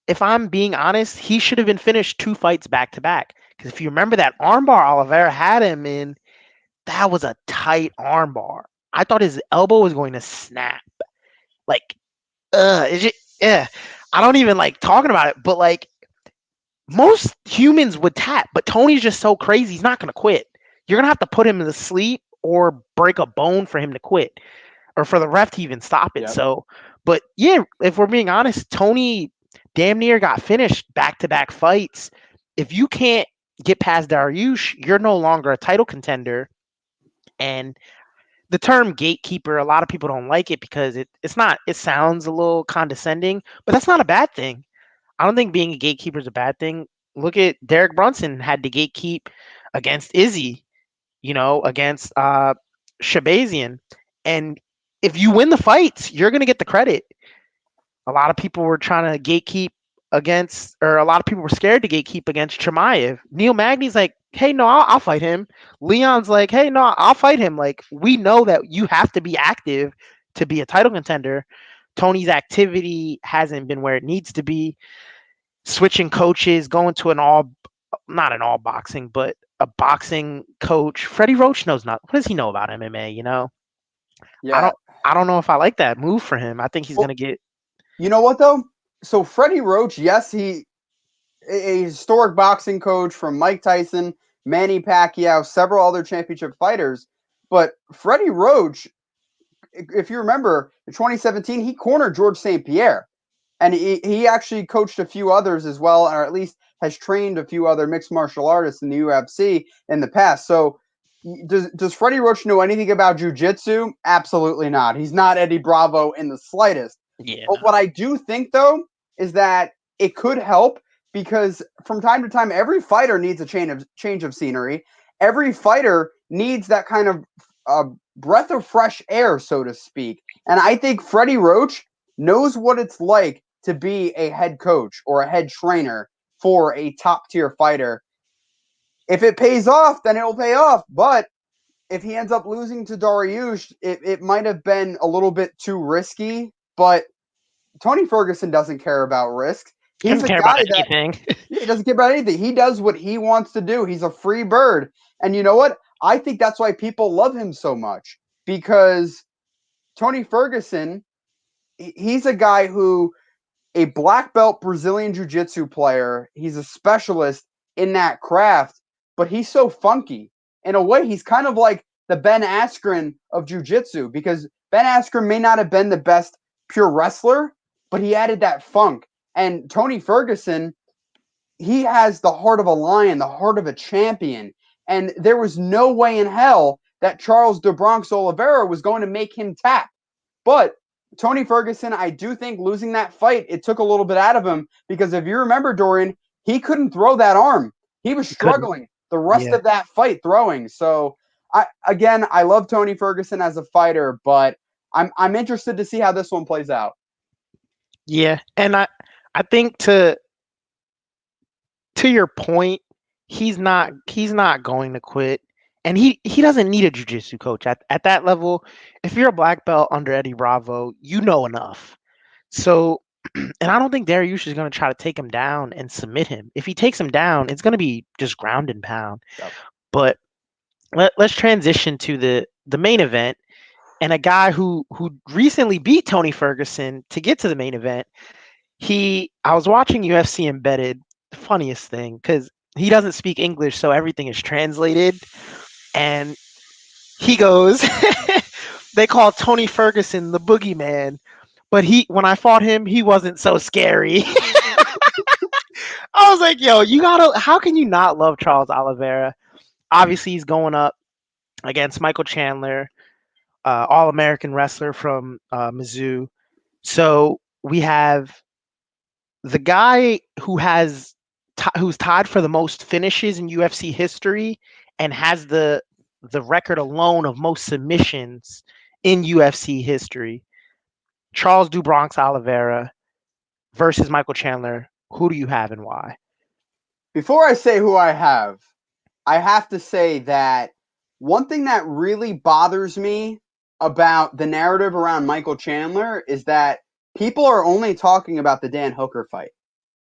if I'm being honest, he should have been finished 2 fights back to back. Because if you remember that armbar Oliveira had him in, that was a tight armbar. I thought his elbow was going to snap. Like, it's just, yeah. I don't even like talking about it, but like most humans would tap, but Tony's just so crazy. He's not going to quit. You're going to have to put him to sleep or break a bone for him to quit or for the ref to even stop it. Yep. So, but yeah, if we're being honest, Tony damn near got finished back-to-back fights. If you can't get past Dariush, you're no longer a title contender. And the term gatekeeper, a lot of people don't like it because it's not, it sounds a little condescending, but that's not a bad thing. I don't think being a gatekeeper is a bad thing. Look at Derek Brunson had to gatekeep against Izzy, against Shabazian. And if you win the fights, you're going to get the credit. A lot of people were trying to gatekeep against, or a lot of people were scared to gatekeep against Chimaev. Neil Magny's like, hey, no, I'll fight him. Leon's like, hey, no, I'll fight him. Like, we know that you have to be active to be a title contender. Tony's activity hasn't been where it needs to be. Switching coaches, going to not an all boxing, but a boxing coach. Freddie Roach knows not. What does he know about MMA? Yeah. I don't know if I like that move for him. I think he's gonna get. You know what though? So Freddie Roach, yes, he a historic boxing coach from Mike Tyson, Manny Pacquiao, several other championship fighters. But Freddie Roach, if you remember, in 2017, he cornered George St. Pierre. And he actually coached a few others as well, or at least has trained a few other mixed martial artists in the UFC in the past. So does Freddie Roach know anything about jiu-jitsu? Absolutely not. He's not Eddie Bravo in the slightest. Yeah, But no. what I do think, though, is that it could help because from time to time, every fighter needs a change of scenery. Every fighter needs that kind of breath of fresh air, so to speak. And I think Freddie Roach knows what it's like to be a head coach or a head trainer for a top tier fighter. If it pays off, then it'll pay off. But if he ends up losing to Dariush, it might have been a little bit too risky. But Tony Ferguson doesn't care about risks. He's Doesn't a care about guy that anything. he doesn't care about anything. He does what he wants to do. He's a free bird. And you know what? I think that's why people love him so much because Tony Ferguson, he's a guy who a black belt Brazilian jiu-jitsu player. He's a specialist in that craft, but he's so funky. In a way, he's kind of like the Ben Askren of jiu-jitsu because Ben Askren may not have been the best pure wrestler, but he added that funk. And Tony Ferguson, he has the heart of a lion, the heart of a champion. And there was no way in hell that Charles de Bronx Oliveira was going to make him tap. But Tony Ferguson, I do think losing that fight, it took a little bit out of him because if you remember, Dorian, he couldn't throw that arm. He was Couldn't. struggling the rest Yeah. of that fight throwing. So I love Tony Ferguson as a fighter, but I'm interested to see how this one plays out. Yeah. And I think to your point, he's not going to quit. And he doesn't need a jiu-jitsu coach at that level. If you're a black belt under Eddie Bravo, you know enough. So, and I don't think Dariush is going to try to take him down and submit him. If he takes him down, it's going to be just ground and pound. Yep. But let's transition to the main event and a guy who recently beat Tony Ferguson to get to the main event. I was watching UFC Embedded, the funniest thing because he doesn't speak English, so everything is translated. And he goes, they call Tony Ferguson the boogeyman, but when I fought him, he wasn't so scary. I was like, yo, how can you not love Charles Oliveira? Obviously, he's going up against Michael Chandler, All American wrestler from Mizzou. So we have the guy who's tied for the most finishes in UFC history and has the record alone of most submissions in UFC history. Charles do Bronx Oliveira versus Michael Chandler. Who do you have and why? Before I say who I have to say that one thing that really bothers me about the narrative around Michael Chandler is that people are only talking about the Dan Hooker fight.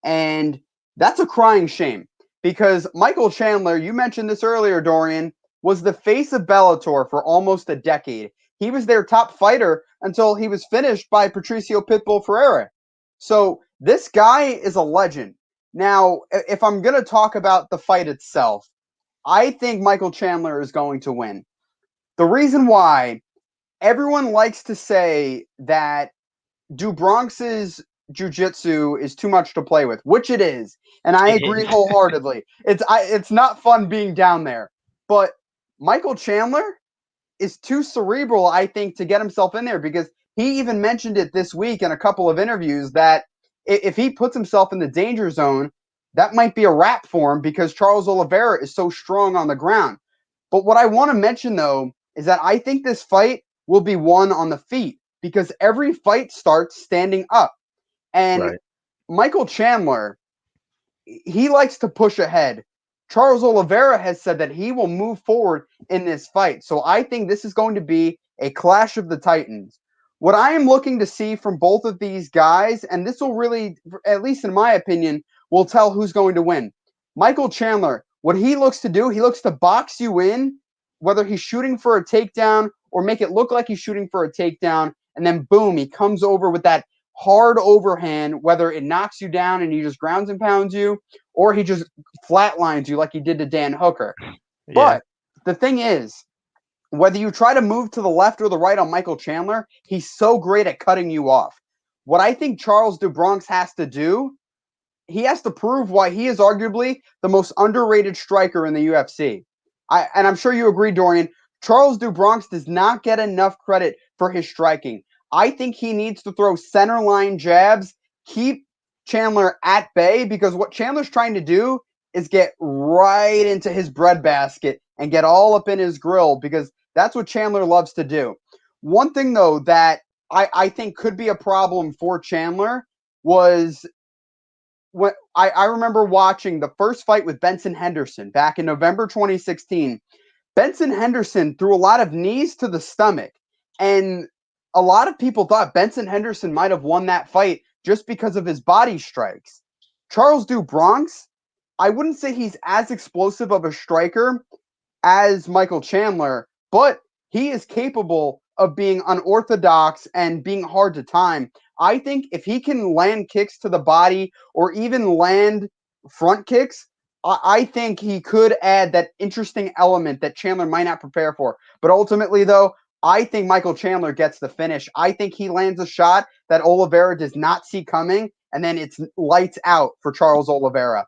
And that's a crying shame because Michael Chandler, you mentioned this earlier, Dorian, was the face of Bellator for almost a decade. He was their top fighter until he was finished by Patricio Pitbull Ferreira. So this guy is a legend. Now, if I'm going to talk about the fight itself, I think Michael Chandler is going to win. The reason why everyone likes to say that do Bronx's jiu-jitsu is too much to play with, which it is, and I It agree is. wholeheartedly. It's not fun being down there, but Michael Chandler is too cerebral, I think, to get himself in there because he even mentioned it this week in a couple of interviews that if he puts himself in the danger zone, that might be a wrap for him because Charles Oliveira is so strong on the ground. But what I want to mention, though, is that I think this fight will be won on the feet because every fight starts standing up. And Right. Michael Chandler, he likes to push ahead. Charles Oliveira has said that he will move forward in this fight. So I think this is going to be a clash of the Titans. What I am looking to see from both of these guys, and this will really, at least in my opinion, will tell who's going to win. Michael Chandler, what he looks to do, he looks to box you in, whether he's shooting for a takedown or make it look like he's shooting for a takedown. And then boom, he comes over with that hard overhand, whether it knocks you down and he just grounds and pounds you, or he just flatlines you like he did to Dan Hooker. Yeah. But the thing is, whether you try to move to the left or the right on Michael Chandler, he's so great at cutting you off. What I think Charles do Bronx has to do, he has to prove why he is arguably the most underrated striker in the UFC. And I'm sure you agree, Dorian. Charles do Bronx does not get enough credit for his striking. I think he needs to throw center line jabs, keep Chandler at bay, because what Chandler's trying to do is get right into his breadbasket and get all up in his grill, because that's what Chandler loves to do. One thing, though, that I think could be a problem for Chandler was when I remember watching the first fight with Benson Henderson back in November 2016. Benson Henderson threw a lot of knees to the stomach, and a lot of people thought Benson Henderson might have won that fight just because of his body strikes. Charles do Bronx, I wouldn't say he's as explosive of a striker as Michael Chandler, but he is capable of being unorthodox and being hard to time. I think if he can land kicks to the body or even land front kicks, I think he could add that interesting element that Chandler might not prepare for. But ultimately, though, I think Michael Chandler gets the finish. I think he lands a shot that Oliveira does not see coming, and then it's lights out for Charles Oliveira.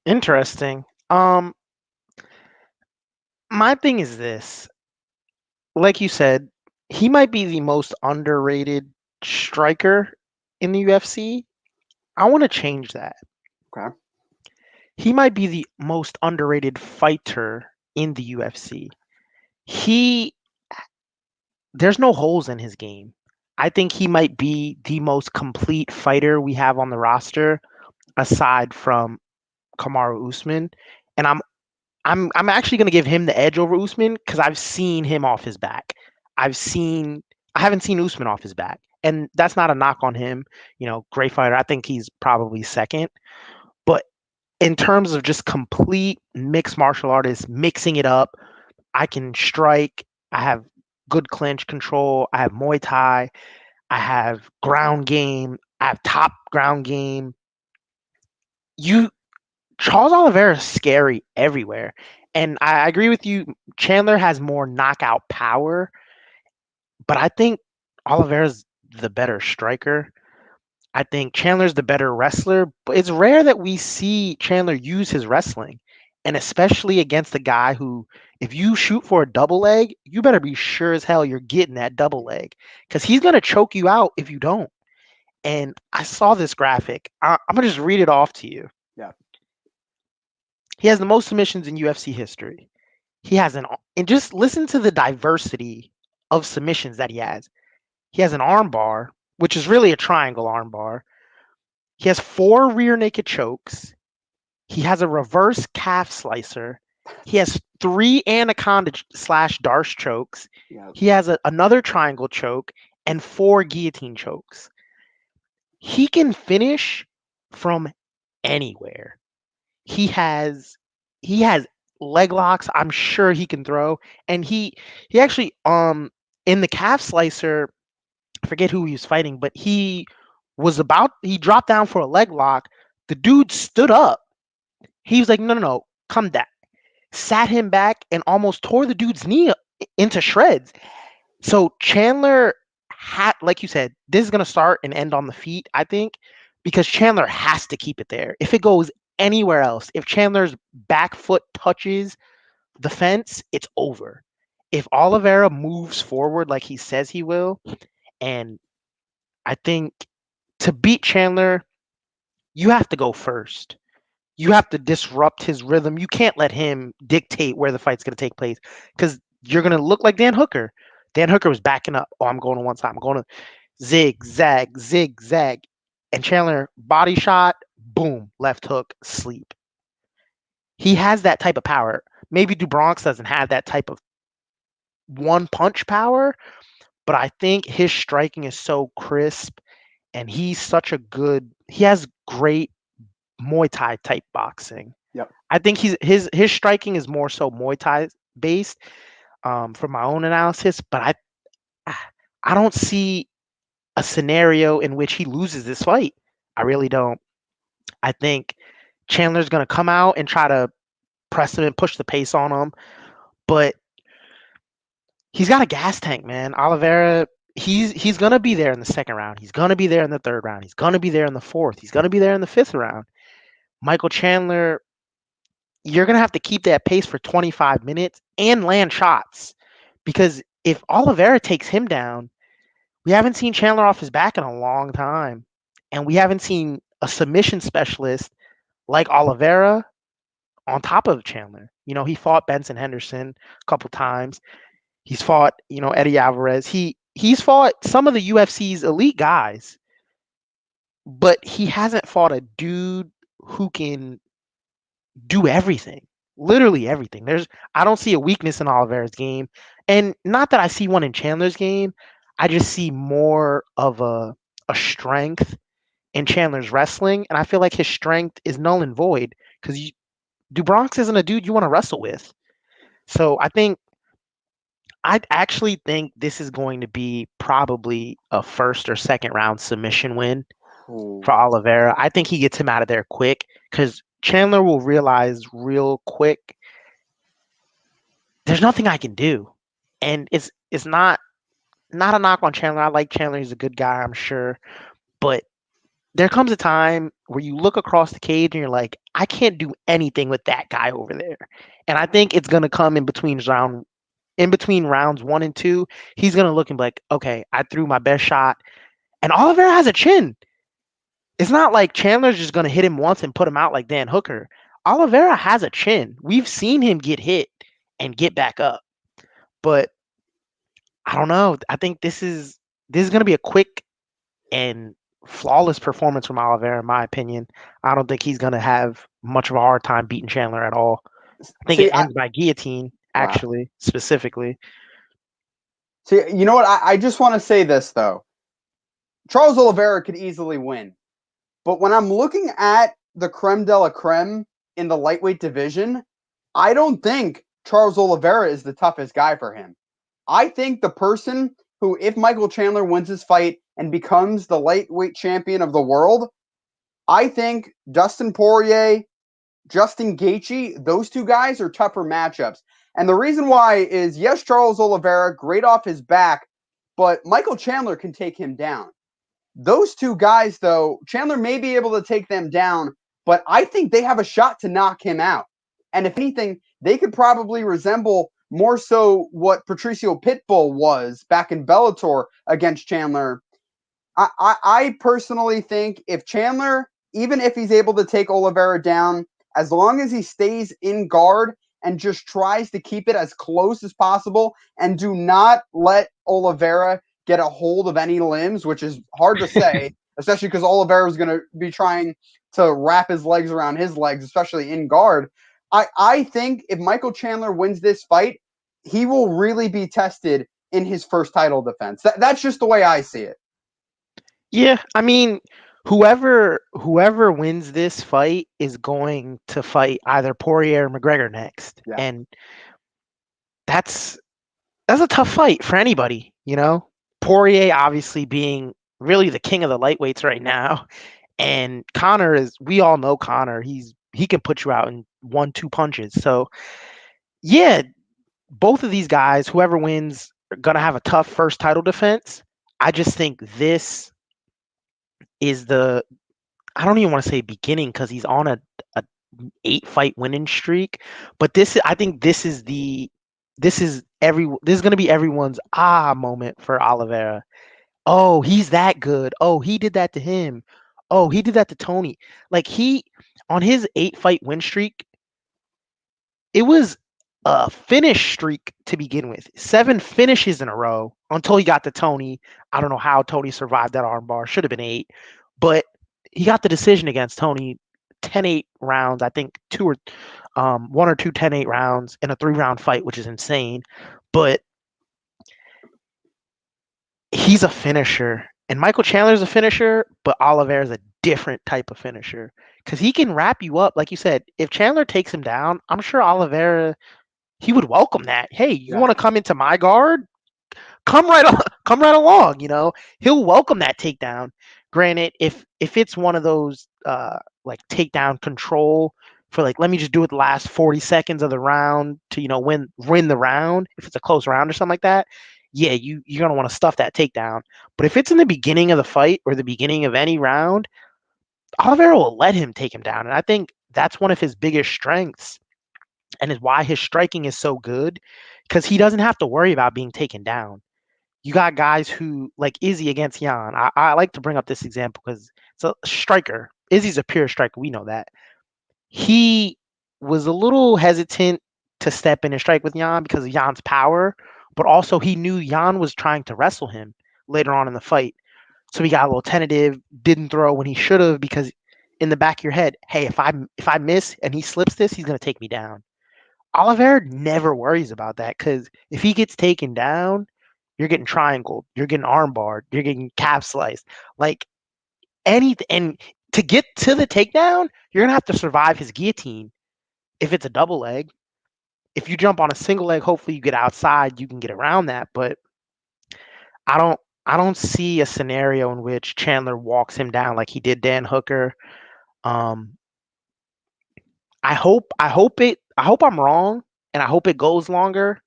Interesting. My thing is this. Like you said, he might be the most underrated striker in the UFC. I want to change that. Okay. He might be the most underrated fighter in the UFC. He There's no holes in his game. I think he might be the most complete fighter we have on the roster aside from Kamaru Usman, and I'm actually going to give him the edge over Usman because I've seen him off his back. I've seen I haven't seen Usman off his back, and that's not a knock on him. Great fighter. I think he's probably second, but in terms of just complete mixed martial artist, mixing it up, I can strike. I have good clinch control. I have Muay Thai. I have ground game. I have top ground game. You Charles Oliveira is scary everywhere. And I agree with you. Chandler has more knockout power, but I think Oliveira's the better striker. I think Chandler's the better wrestler, but it's rare that we see Chandler use his wrestling. And especially against a guy who, if you shoot for a double leg, you better be sure as hell you're getting that double leg because he's going to choke you out if you don't. And I saw this graphic. I'm going to just read it off to you. Yeah. He has the most submissions in UFC history. He has and just listen to the diversity of submissions that he has. He has an arm bar, which is really a triangle arm bar. He has 4 rear naked chokes. He has a reverse calf slicer. He has 3 anaconda slash Darce chokes. Yeah. He has another triangle choke and 4 guillotine chokes. He can finish from anywhere. He has leg locks. I'm sure he can throw, and he actually in the calf slicer, I forget who he was fighting, but he dropped down for a leg lock. The dude stood up. He was like, no, no, no, come down. Sat him back and almost tore the dude's knee into shreds. So Chandler like you said, this is gonna start and end on the feet, I think, because Chandler has to keep it there. If it goes anywhere else, if Chandler's back foot touches the fence, it's over. If Oliveira moves forward like he says he will, and I think to beat Chandler, you have to go first. You have to disrupt his rhythm. You can't let him dictate where the fight's going to take place because you're going to look like Dan Hooker. Dan Hooker was backing up. Oh, I'm going to one side. I'm going to zigzag, zigzag. And Chandler, body shot, boom, left hook, sleep. He has that type of power. Maybe DuBronx doesn't have that type of one punch power, but I think his striking is so crisp and he has great Muay Thai type boxing. Yep. I think his striking is more so Muay Thai based, from my own analysis, but I don't see a scenario in which he loses this fight. I really don't. I think Chandler's gonna come out and try to press him and push the pace on him, but he's got a gas tank, man. Oliveira, he's gonna be there in the second round. He's gonna be there in the third round. He's gonna be there in the fourth. He's gonna be there in the fifth round. Michael Chandler, you're gonna have to keep that pace for 25 minutes and land shots because if Oliveira takes him down, we haven't seen Chandler off his back in a long time, and we haven't seen a submission specialist like Oliveira on top of Chandler. He fought Benson Henderson a couple times. He's fought, Eddie Alvarez. He's fought some of the UFC's elite guys, but he hasn't fought a dude who can do everything. Literally everything. I don't see a weakness in Oliveira's game. And not that I see one in Chandler's game. I just see more of a strength in Chandler's wrestling. And I feel like his strength is null and void because DuBronx isn't a dude you want to wrestle with. So I actually think this is going to be probably a first or second round submission win Ooh. for Oliveira. I think he gets him out of there quick because Chandler will realize real quick there's nothing I can do. And it's not a knock on Chandler. I like Chandler, he's a good guy, I'm sure. But there comes a time where you look across the cage and you're like, I can't do anything with that guy over there. And I think it's gonna come in between rounds 1 and 2, he's gonna look and be like, okay, I threw my best shot. And Oliveira has a chin. It's not like Chandler's just gonna hit him once and put him out like Dan Hooker. Oliveira has a chin. We've seen him get hit and get back up. But I don't know. I think this is gonna be a quick and flawless performance from Oliveira, in my opinion. I don't think he's gonna have much of a hard time beating Chandler at all. I think it See, ends by guillotine, wow. actually, specifically. See, you know what? I just want to say this though. Charles Oliveira could easily win, but when I'm looking at the creme de la creme in the lightweight division, I don't think Charles Oliveira is the toughest guy for him. I think the person who, if Michael Chandler wins his fight and becomes the lightweight champion of the world, I think Dustin Poirier, Justin Gaethje, those two guys are tougher matchups. And the reason why is, yes, Charles Oliveira, great off his back, but Michael Chandler can take him down. Those two guys, though, Chandler may be able to take them down, but I think they have a shot to knock him out. And if anything, they could probably resemble more so what Patricio Pitbull was back in Bellator against Chandler. I personally think if Chandler, even if he's able to take Oliveira down, as long as he stays in guard and just tries to keep it as close as possible and do not let Oliveira get a hold of any limbs, which is hard to say, especially because Oliveira is going to be trying to wrap his legs around his legs, especially in guard. I think if Michael Chandler wins this fight, he will really be tested in his first title defense. That's just the way I see it. Yeah, I mean, whoever wins this fight is going to fight either Poirier or McGregor next, Yeah. and that's that's a tough fight for anybody. Poirier obviously being really the king of the lightweights right now, and Conor we all know Conor. He can put you out in 1-2 punches. So yeah, both of these guys, whoever wins, are gonna have a tough first title defense. I just think this is I don't even want to say beginning because he's on a 8 fight winning streak, but I think this is gonna be everyone's moment for Oliveira. Oh, he's that good. Oh, he did that to him. Oh, he did that to Tony. Like on his 8 fight win streak, it was a finish streak to begin with. 7 finishes in a row until he got to Tony. I don't know how Tony survived that armbar. Should have been 8, but he got the decision against Tony. 10-8 rounds. I think 1 or 2 10-8 rounds in a 3-round fight, which is insane. But he's a finisher. And Michael Chandler's a finisher, but Oliveira's a different type of finisher. Because he can wrap you up. Like you said, if Chandler takes him down, I'm sure Oliveira, he would welcome that. Hey, you Yeah. want to come into my guard? Come right on, come right along, He'll welcome that takedown. Granted, if it's one of those like takedown control for like, let me just do it the last 40 seconds of the round to, win the round, if it's a close round or something like that, yeah, you're gonna want to stuff that takedown. But if it's in the beginning of the fight or the beginning of any round, Oliveira will let him take him down. And I think that's one of his biggest strengths and is why his striking is so good, because he doesn't have to worry about being taken down. You got guys who, like Izzy against Jan. I like to bring up this example because it's a striker. Izzy's a pure striker. We know that. He was a little hesitant to step in and strike with Jan because of Jan's power, but also he knew Jan was trying to wrestle him later on in the fight. So he got a little tentative, didn't throw when he should have, because in the back of your head, hey, if I miss and he slips this, he's gonna take me down. Oliveira never worries about that because if he gets taken down, you're getting triangled, you're getting armbarred, you're getting calf sliced, like anything. And to get to the takedown, you're gonna have to survive his guillotine. If it's a double leg, if you jump on a single leg, hopefully you get outside, you can get around that. But I don't, I don't see a scenario in which Chandler walks him down like he did Dan Hooker. Um, I hope I'm wrong, and I hope it goes longer.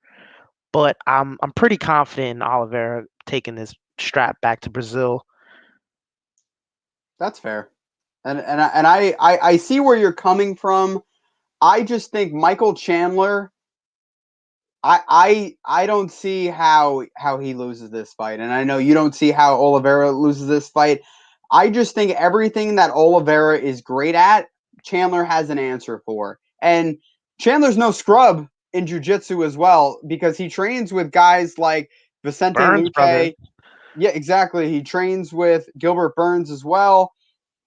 But I'm pretty confident in Oliveira taking this strap back to Brazil. That's fair. And I see where you're coming from. I just think Michael Chandler. I don't see how he loses this fight, and I know you don't see how Oliveira loses this fight. I just think everything that Oliveira is great at, Chandler has an answer for, and Chandler's no scrub in jiu-jitsu as well because he trains with guys like Vicente Burns brothers. Luque. Yeah, exactly. He trains with Gilbert Burns as well.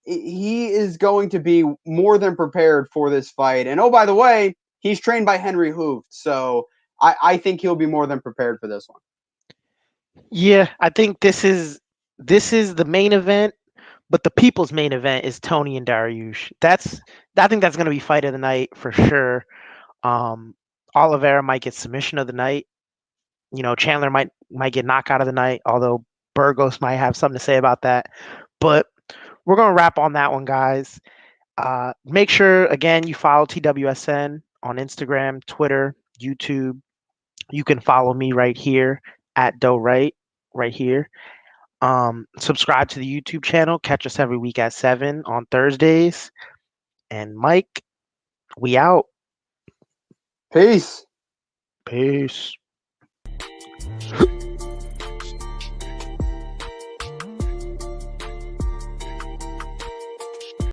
He is going to be more than prepared for this fight. And oh, by the way, he's trained by Henry Hooft, so I think he'll be more than prepared for this one. Yeah, I think this is the main event, but the people's main event is Tony and Dariush. I think that's gonna be fight of the night for sure. Um, Oliveira might get submission of the night. Chandler might get knockout of the night, although Burgos might have something to say about that. But we're gonna wrap on that one, guys. Make sure again you follow TWSN on Instagram, Twitter, YouTube. You can follow me right here at Doe right here. Subscribe to the YouTube channel. Catch us every week at 7 on Thursdays. And Mike, we out. Peace. Peace.